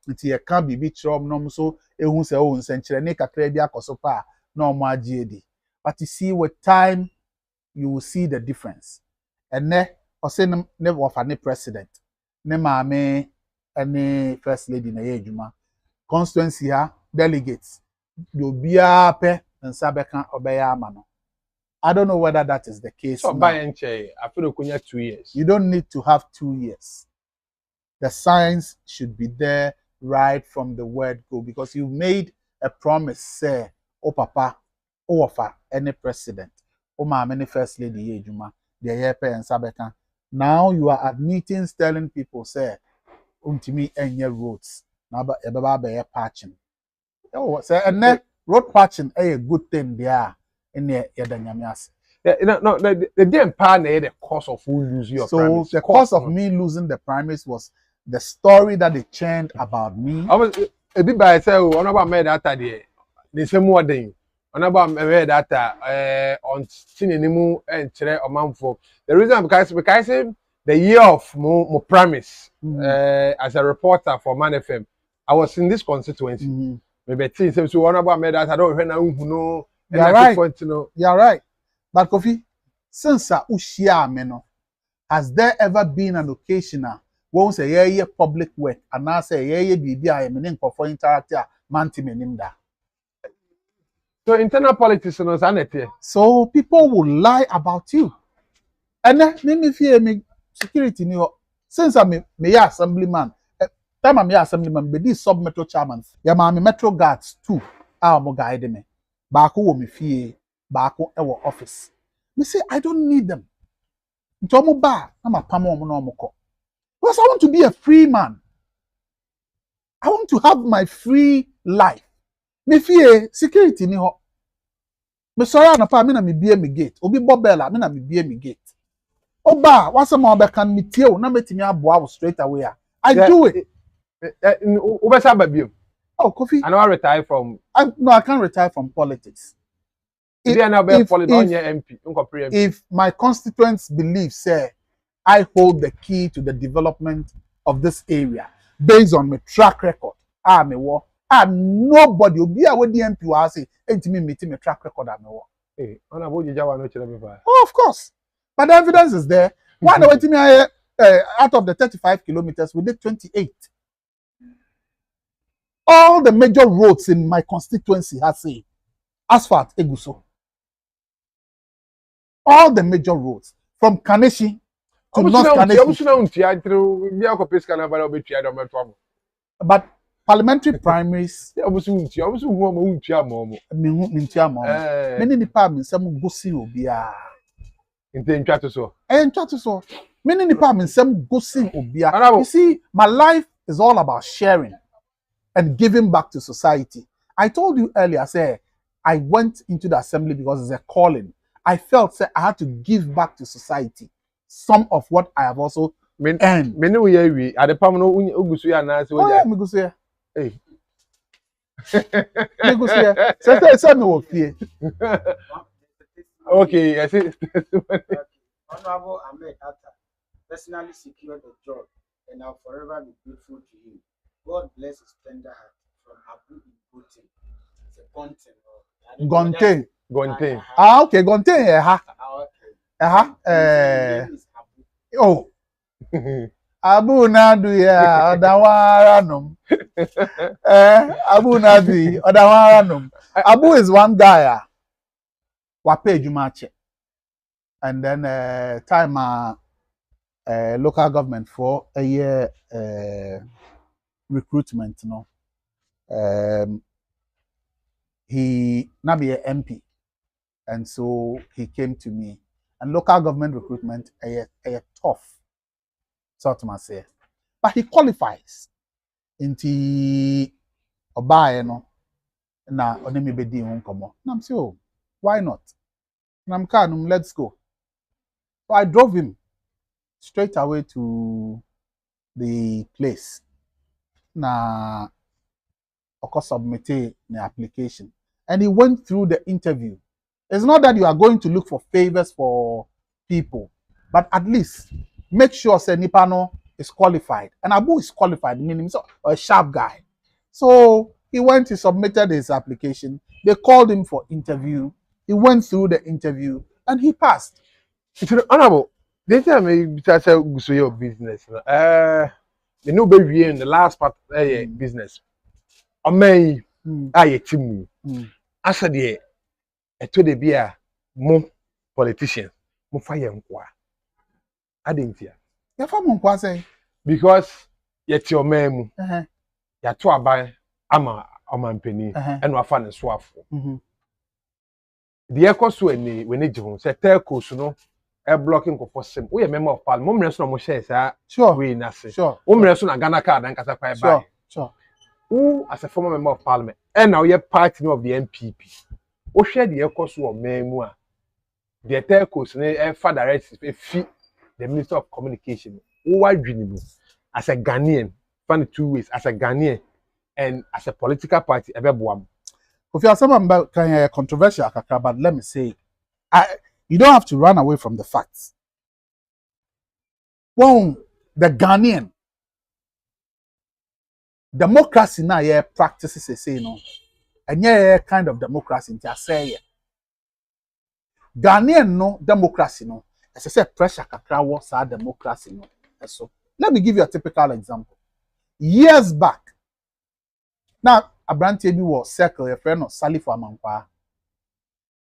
nti ye kan bibi chrom no so ehun se o nsenkyere ne kakra bi akoso pa na omo agi edi. But you see, with time you will see the difference. And ne ose ne wofa ne president ne maame ene first lady na ye adwuma constituency ha delegates do bia pe nsa beka obeya ama no. I don't know whether that is the case. So by I feel 2 years. You don't need to have 2 years. The signs should be there right from the word go, because you made a promise, say, oh papa, oh offer any president, oh ma many first lady ejuma, the yepe and sabeka. Now you are admitting, telling people, say, untimi enye roads. Now but eba patching. Oh, say and road patching a good thing there. In the the damn partner the cause of who lose your so the cause of me losing the primaries was the story that they churned about me. I was a bit by itself. Honorable Ahmed there. The same more thing. Honorable Ahmed on Sininimu and Chere Omanfo. The reason because the year of more premise as a reporter for Man FM, I was in this constituency. Maybe so Honorable Ahmed I don't know. You're right. You're right. But Kofi, since Ushia Meno, has there ever been an occasion where we say public work and now say BBI meaning for interactive mantimenimda? So internal politics no sanity. So people will lie about you. And then me fear me security ni since I'm me assemblyman. Time I'm assemblyman, be this sub metro chairman. Ya ma me metro guards too. Mo guide me. Baako wo me fie, baako e wo office. Me say I don't need them. Nti omo ba na mapam omo na omo ko. Because I want to be a free man. I want to have my free life. Me fie security ni ho. Me sorry na pa me na me bie me gate. Obi bobella me na me bie me gate. Oba, what's a more can meet you? No, meeting me aboa straight away. I do it. Ubesa baby. Oh, Kofi. I know I retire from. No, I can't retire from politics. If my constituents believe, say, I hold the key to the development of this area based on my track record, nobody will be away the MP will say, ain't me meeting my track record. Hey, oh, of course. But the evidence is there. Why do me out of the 35 kilometers, we did 28. All the major roads in my constituency has say asphalt eguso. All the major roads from Kaneshi to North Kaneshi. But parliamentary primaries. Many departments some go see obia. Many departments some go see obia. You see, my life is all about sharing and giving back to society. I told you earlier, I said I went into the assembly because it's a calling. I felt I had to give back to society some of what I have also earned. Hey. Okay, I see. Honorable Ahmed personally secured the job and I'll forever be grateful to him. God bless his tender heart from Abu Ibote. It's a content. Gonte. Okay, Gonte. Oh. Abu Nadu ya Odawaranum. Abu Nadu Odawaranum. Abu is one guy. Wape Jumache. And then time local government for a year recruitment, you know. He now be a MP. And so he came to me. And local government recruitment a tough. Sort of say. But he qualifies into Obaye no na onemi bedi ho komo. Na I'm say, oh, why not? Na I'm kanum, let's go. So I drove him straight away to the place. Na oko submit the application. And he went through the interview. It's not that you are going to look for favors for people, but at least make sure say Nipano is qualified. And Abu is qualified, meaning so a sharp guy. So he went, he submitted his application. They called him for interview. He went through the interview and he passed. Honorable, this time you say your business. You know, baby, in the last part business. I may I team. I said, yeah, I told the beer more politicians, more fire and qua. I didn't hear. Your family was saying because yet your mem, ya to buy ama penny and wa fan and swap. The echo when they say telco no a blocking for sim. We a member of parliament. Mom no more shares, sure, we nothing. Sure. A Ghana card and Casa buy. Sure. Who as a former member of parliament and now you're party of the MPP. O share the echo so memu the telcos ne fa direct fee the Minister of Communication. Who are dreaming as a Ghanaian, funny 2 ways as a Ghanaian and as a political party everyone. If you are someone about kind of controversial, but let me say, you don't have to run away from the facts. Well, the Ghanaian democracy now yeah practices say no, and yeah kind of democracy in say Ghanaian no democracy no. As I said, pressure kakra was our democracy no. So let me give you a typical example. Years back, now Abrantie bi was circle a friend of Salif Amankwa.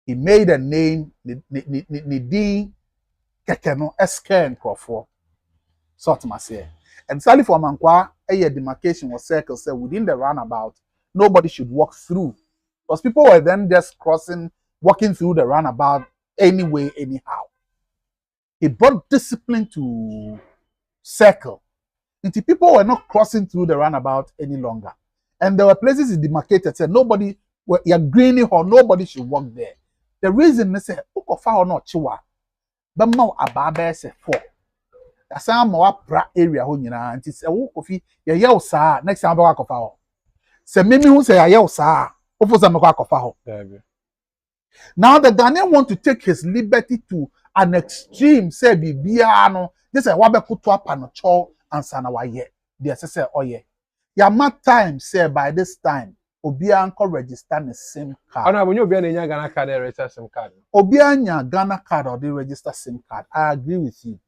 He made a name ni kekeno SK and Crawford. Sort of say. And Salif Amankwa a demarcation was circle said within the roundabout nobody should walk through because people were then just walking through the roundabout anyway anyhow. He brought discipline to circle. Until people were not crossing through the roundabout any longer. And there were places he demarcated, said nobody, you're greening or nobody should walk there. The reason they said, or not chiwa. bɛma ababa se 4 asan ma wa pra area ho nyina nti se wo kofi ye ye wo saa next time ba akɔfa ho se memi hu se ye wo saa wo fo se me akɔfa ho now the Ghanaian want to take his liberty to an extreme say bibia no this say wa be koto apa no cho ansa na wa ye dey say oye ya ma time say by this time obia anko register the SIM card. Ana abonyo obia na nya Ghana card register SIM card. Obia nya Ghana card or the register SIM card. I agree with you.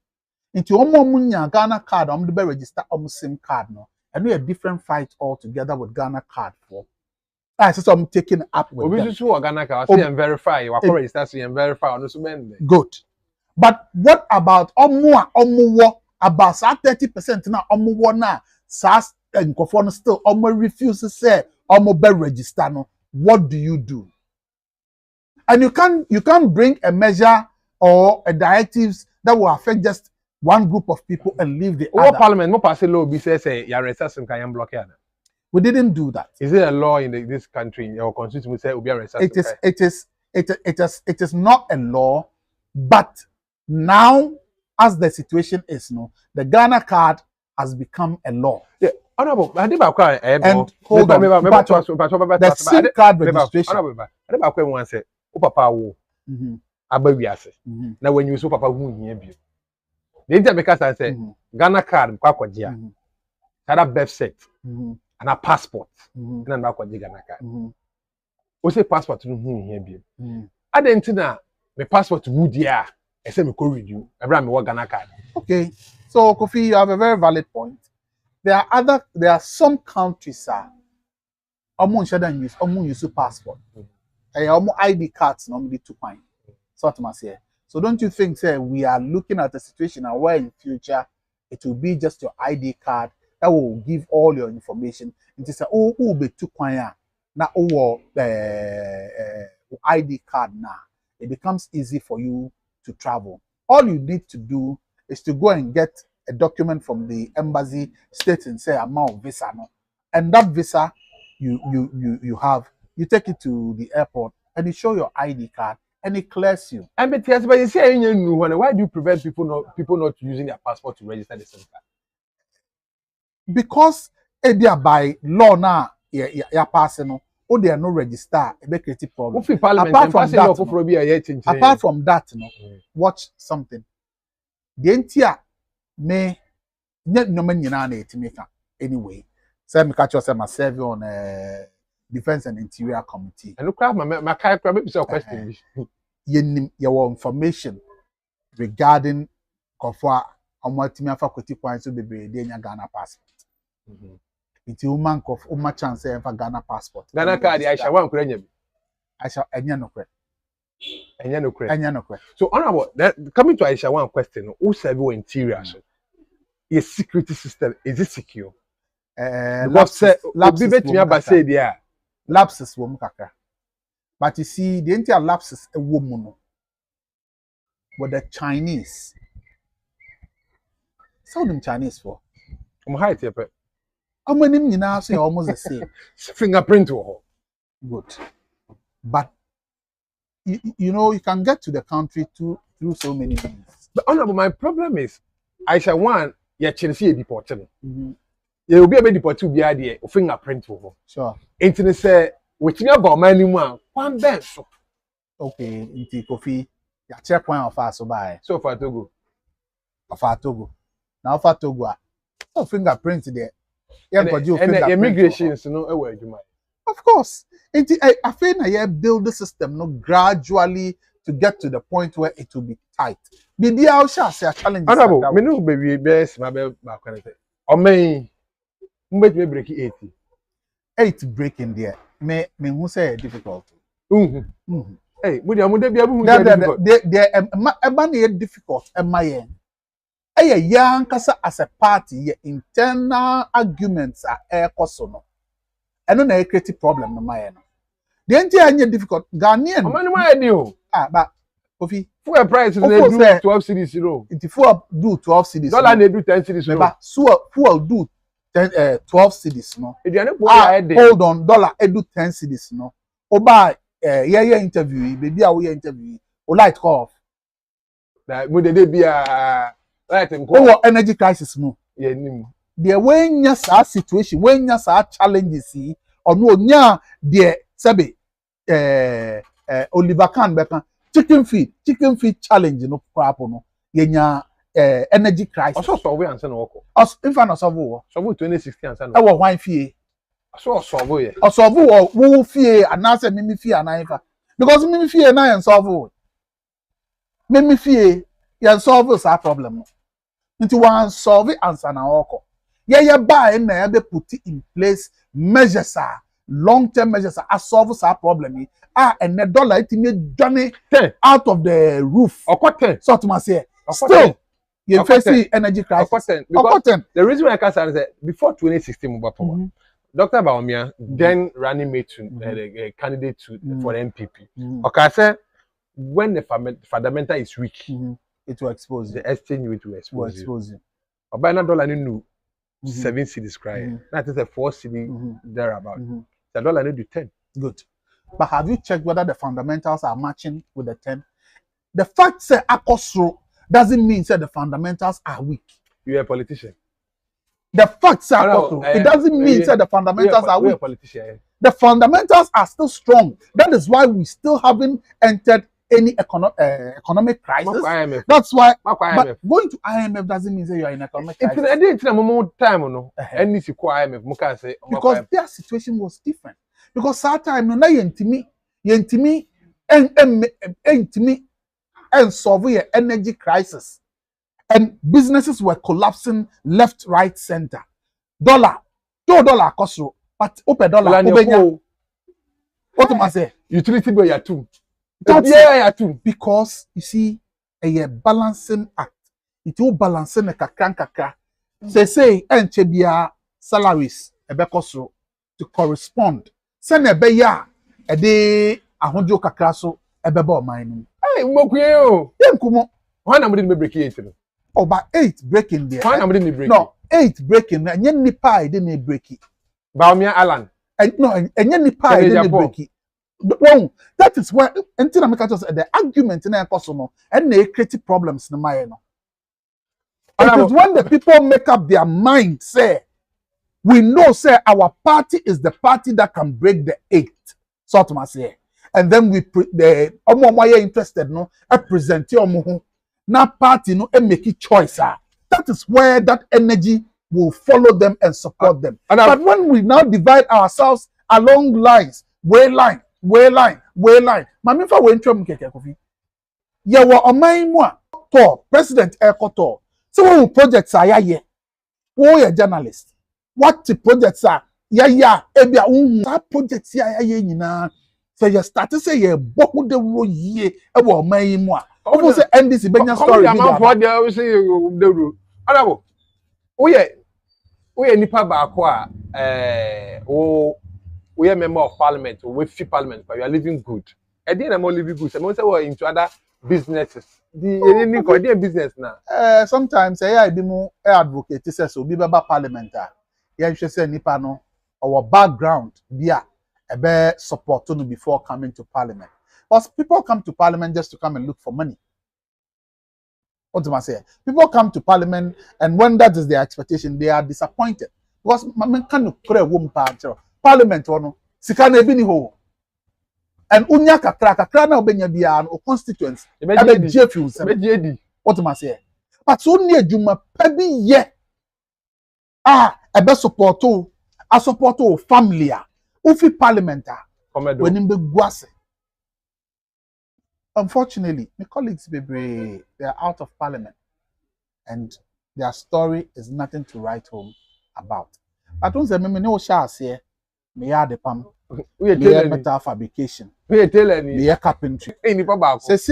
Into omo nya Ghana card or the register SIM card no. And we a different fight altogether with Ghana card for. I say I'm taking up with Obi them. so Ghana card say and verify you are register so and verify on so men. Good. But what about omo about 30% na omo na SAS and Kofon still omo refuse to say omo be register no, what do you do? And you can't bring a measure or a directives that will affect just one group of people and leave the other. Parliament no pass a law be say your register SIM can block here. We didn't do that. Is it a law in this country in your constitution say obi register? It is not a law, but now as the situation is no, the Ghana card has become a law. Yeah. Honorable, I did about and hold on, the SIM card registration. I did about one say, "Oh, Papa, wo, abawiase." Now when you so Papa who here be, the internet because I say Ghana card kwa kwajia, kada birth cert, and a passport, and na kwajia Ghana card. O say passport no who here be. Adentina me passport who dia, I say me ko renew. Every me work Ghana card. Okay, so Kofi, you have a very valid point. There are some countries use passport. ID cards normally 2 points. So don't you think say we are looking at a situation where in future it will be just your ID card that will give all your information. It is be 2 points na ID card now. It becomes easy for you to travel. All you need to do is to go and get a document from the embassy stating say amount of visa no, and that visa you have, you take it to the airport and you show your ID card and it clears you. And but you say why do you prevent people not using their passport to register the SIM card? Because by law now ya passing no, or they are no register a creative problem. Apart from that, watch something. The entire me net no man na etimeka anyway. Say me catch yourself myself on Defense and Interior Committee. And look at my maybe so question. Your information regarding Kofwa Omwatimi faculty points to be Ghana passport. It's woman of Uma chance for Ghana passport. Ghana card Aisha one krenye. Aisha enya no kre. So honorable, coming to Aisha one question, who serve your interior? Your security system, is it secure? Lapses wom kakra. But you see, the entire lapses a woman with the Chinese. Sound them Chinese for? Height here, how many now say almost the same? Fingerprint. Good. But you know, you can get to the country through so many things. But honorable, my problem is, Aisha one, you're Chelsea deported. You will be able to deport to be idea of fingerprint. Sure. Internet say, which you about many one bench. Okay, into coffee, your checkpoint of us so by. So far Togo. Now for Togo. No fingerprint there. And immigration is no away. Of course. I feel I build the system no gradually to get to the point where it will be tight. Bibi I shall say a challenge. Honorable, me no baby best my back. Or may make me break 80. 8 breaking there. Me who say difficult. Hey, would you be able to difficult am my a young kasa as a party internal arguments are air cosono. I don't know a creative problem no my end. The entire difficult Ghanaian. How many do? But Kofi, fuel price is 12 cedis zero. If fuel do 12 cedis. Dollar they do 10 cedis zero. So fuel do 12 cedis no. Hold on, dollar do 10 cedis no. Oba interview, baby I will interview. O light off. that we dey be right in Over energy crisis mo. Yeah, nim. There when ya sa situation, when ya sa challenges see, or no nya there sabi Oliver Kahn beka chicken feed challenge no crap no. Yenya energy crisis. Also solve answer no work. As in fact solve wo. Solve 2016 answer no. E wo hwan fie. So solve ye. O solve wo fie anase mimi fie anaifa. Because mimi fie na yen solve wo. Mimi fie yen solve sa problem no. Nti wan solve answer na woko. Yeah buy na be put in place measures long-term measures solve sa problem and the dollar it may journey out of the roof. So to say still you face energy crisis. Because the reason why I can say is that before 2016 Dr. Baumia then running mate to the candidate for the MPP. Okay, say when the fundamental is weak, it will expose the exchange rate will expose you. But na dollar no 7 cedis crying. That is a 4 cedi thereabout. The dollar need to 10. Good. But have you checked whether the fundamentals are matching with the 10? The fact say akosro doesn't mean say the fundamentals are weak. You are a politician. The fact say akosro, it doesn't mean say the fundamentals are weak. A politician. The fundamentals are still strong. That is why we still haven't entered any economic crisis. That's why. But going to IMF doesn't mean that you are in economic crisis. If I didn't more time, no, and if you call IMF, because their situation was different. Because that time, no, yentimi, and solve your energy crisis, and businesses were collapsing left, right, center. $2 cost, but open dollar. What am I say? Utility bill ya too. Because you see a balancing act. It will balance in a kakra. Say enchebia salaries ebekosro to correspond. Send a beya a day a hundred kakraso ebebo mining. Hey, mokuyo. Yenkumo. One am didn't break it. Oh, but 8 breaking there. One am didn't break. No, 8 breaking. And yen nipa didn't break it. Baumia Alan. And no, and yen nipa didn't break it. Well, that is why until the argument in a customer and they create problems in my no. It is when the people make up their mind, say, we know, say, our party is the party that can break the 8. So to say, and then we the why interested no, I present your now party no and make a choice. That is where that energy will follow them and support them. But when we now divide ourselves along lines, way line. Mami fa we ntwam keke kofi. Ye wo oman mu a to president ekoto. So wo projects are ye. Wo ye journalist. What the projects are ya ebia unhu that projects ya nyina. So you start to say ye boku de wuro yie e wo oman mu a. Obo say NDC benya story bi da. For there we say de wuro. Alabo. Wo ye nipa ba ko a we are member of parliament, we fee parliament, but we are living good. And then I'm living good. So say we're into other businesses. The business now. Sometimes I be more advocate say so be baba parliamentar. Yeah, you say nipa no our background be a support to before coming to parliament. Because people come to parliament just to come and look for money. What do I say? People come to parliament and when that is their expectation, they are disappointed. Because man can pray womb parliament ono sika na ebi ni ho and unya kakra na obenya bia no constituency ebe jefu nsem what am I say but so ni adwuma pa bi ye ebe support family ufi parliamentar when be guase. Unfortunately my colleagues they are out of parliament and their story is nothing to write home about. I don't say me no share here. Me the pam. We are metal fabrication. We are telling you. We are carpentry. These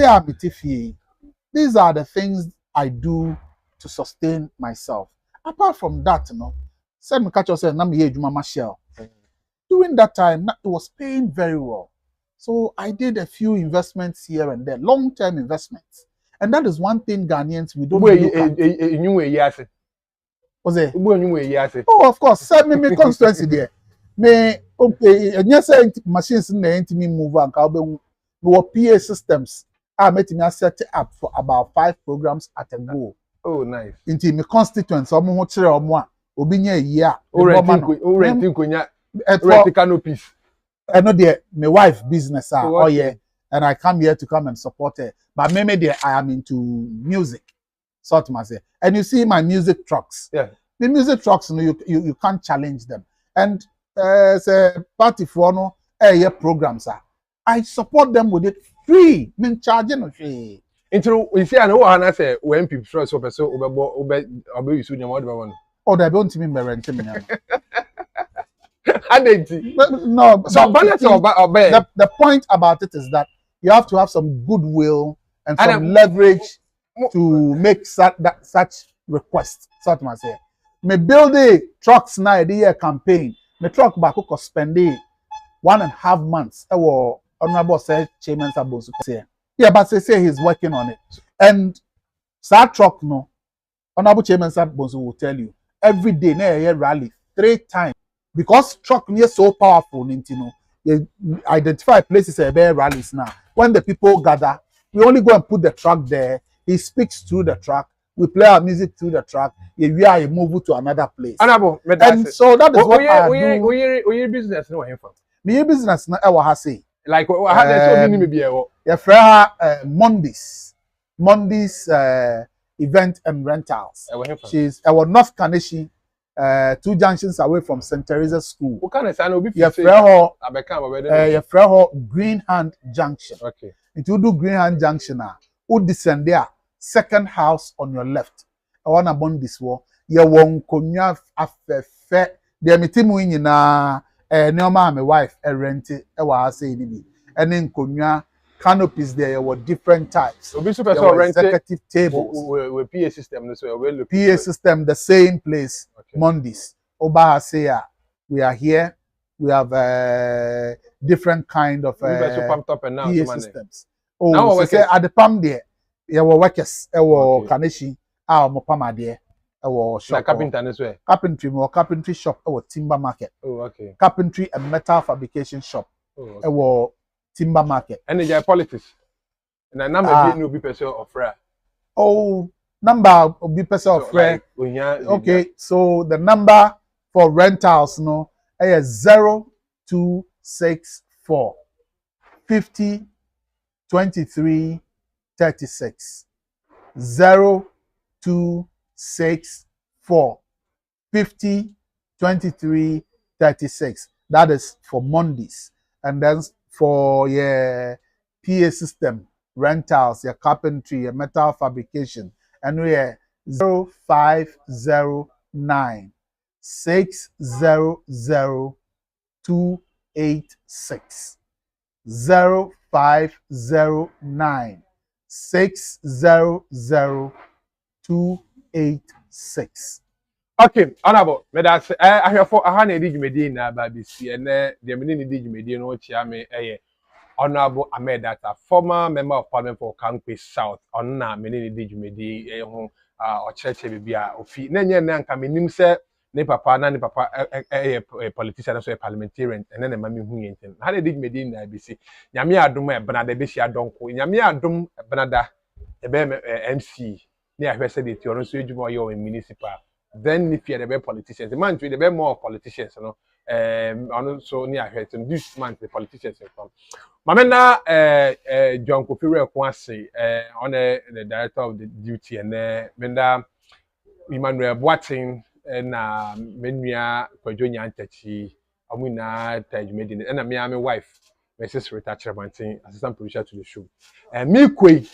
are the things I do to sustain myself. Apart from that, you know, said me catch yourself na me ejuma shell. During that time, it was paying very well. So I did a few investments here and there, long-term investments. And that is one thing Ghanaians we don't look at. Was it? Oh, of course. Send me constituency there. Me okay, and yes, machines in the me move and no PA systems I met me set up for about 5 programs at a go. Oh, nice. Into my constituents, omo ho kire omo a obi nya yi a renting konya for canopies. I know the my wife business Oh, okay. yeah, and I come here to come and support her. But maybe there I am into music, sort of say. And you see my music trucks. Yeah. The music trucks, you can't challenge them. And say party for no programs are. I support them with it free. Me charging no fee. Into we see I know what say when people first so ube you so nyama one. Oh, they don't mean me rent me. No, so the point about it is that you have to have some goodwill and some leverage to make such requests. Sort of say. Me build the trucks now the year campaign. Me truck back could spend 1.5 months. Honorable said Chairman Sabonsu say. Yeah, but say he's working on it. And that truck no. Honorable Chairman Sabonsu will tell you every day na rally 3 times. Because truck is so powerful, you identify places where rallies now. When the people gather, we only go and put the truck there. He speaks through the truck. We play our music through the truck. We are move to another place. And so that is what I do. Your business no here from. My business na ewa ha say. Like how dey so many be here. Your friend Mondays event and rentals. She's our North Kaneshi. 2 junctions away from St. Teresa's School. What kind of sign will be your friend Green Hand Junction. Okay. If you do Green Hand Junction now, who descend there, second house on your left. I want to bond this wall. You won't konya afefe. The mitimu in na neoma my wife rent it. I say it. And then konya canopies there were different types. Executive tables. With PA system, so PA system, the same place. Okay. Mondays. Oba say we are here. We have different kind of PA systems. Oh, now so say at the palm there, there were workers. There were Kaneshi. Mo palm there. There were shop. Carpentry, more carpentry shop. Or timber market. Oh, okay. Carpentry and metal fabrication shop. Oh, okay. Or timber market. And there are politics. And a number no be person of rare. Oh, number of be person of rare. Okay, so the number for rentals no is 0264 50 23 36. 0264 50 23 36. That is for Mondays. And then for your PA system, rentals, your carpentry, your metal fabrication, and we are 0509 600 286. 0509 600 286. Okay, honorable. Me that I have for a hand edge na BBC and the mini edge no chiame Honorable Ahmed that former member of parliament for Okaikwei South on na mini edge ho or church bibia ofi na nye na nka menim se ne papa politician so parliamentarian and then mami hu yenten ha edge na BBC nyame adom e benada be hia donko nyame adom benada e be MC ne ahwese de ti ono so edwuma yo municipal. Then if you're the politicians, the man to the more politicians, you know, so near here this month the politicians come. Mamena John Kofi Kwasi on the director of the duty and Menda Emmanuel Boating and Menua Kojonya Antechi, Amina Tajmedin, and my wife, Mrs. Rita Chairman, assistant producer to the show. And Mikwe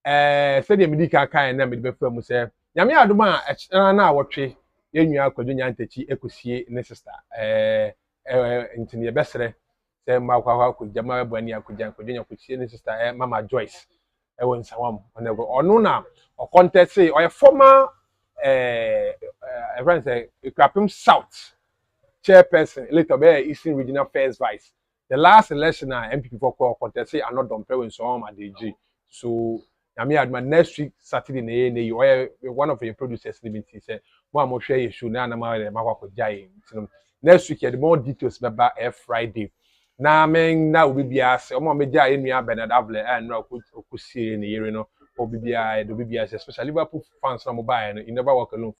said the medical kind and the firm say. Nyame adoma na awotwe yenua Kojonya Antechi ekosie ne sister ntini ye besere se ma kwa kujama bani akujan Kojonya kosie ne sister Mama Joyce won sawam ono na o contest say o former everyone say Okrapim South chairperson later be Eastern Regional First Vice. The last election MPP for contest say another dompe when so am ADG. So my next week Saturday you one of your producers limited said one more share issue now next week the more details about Friday na men na obi bia se omo meja enua Bernard Avle na okusie ne yere no obi bia especially Liverpool fans na mo buy no you never walk alone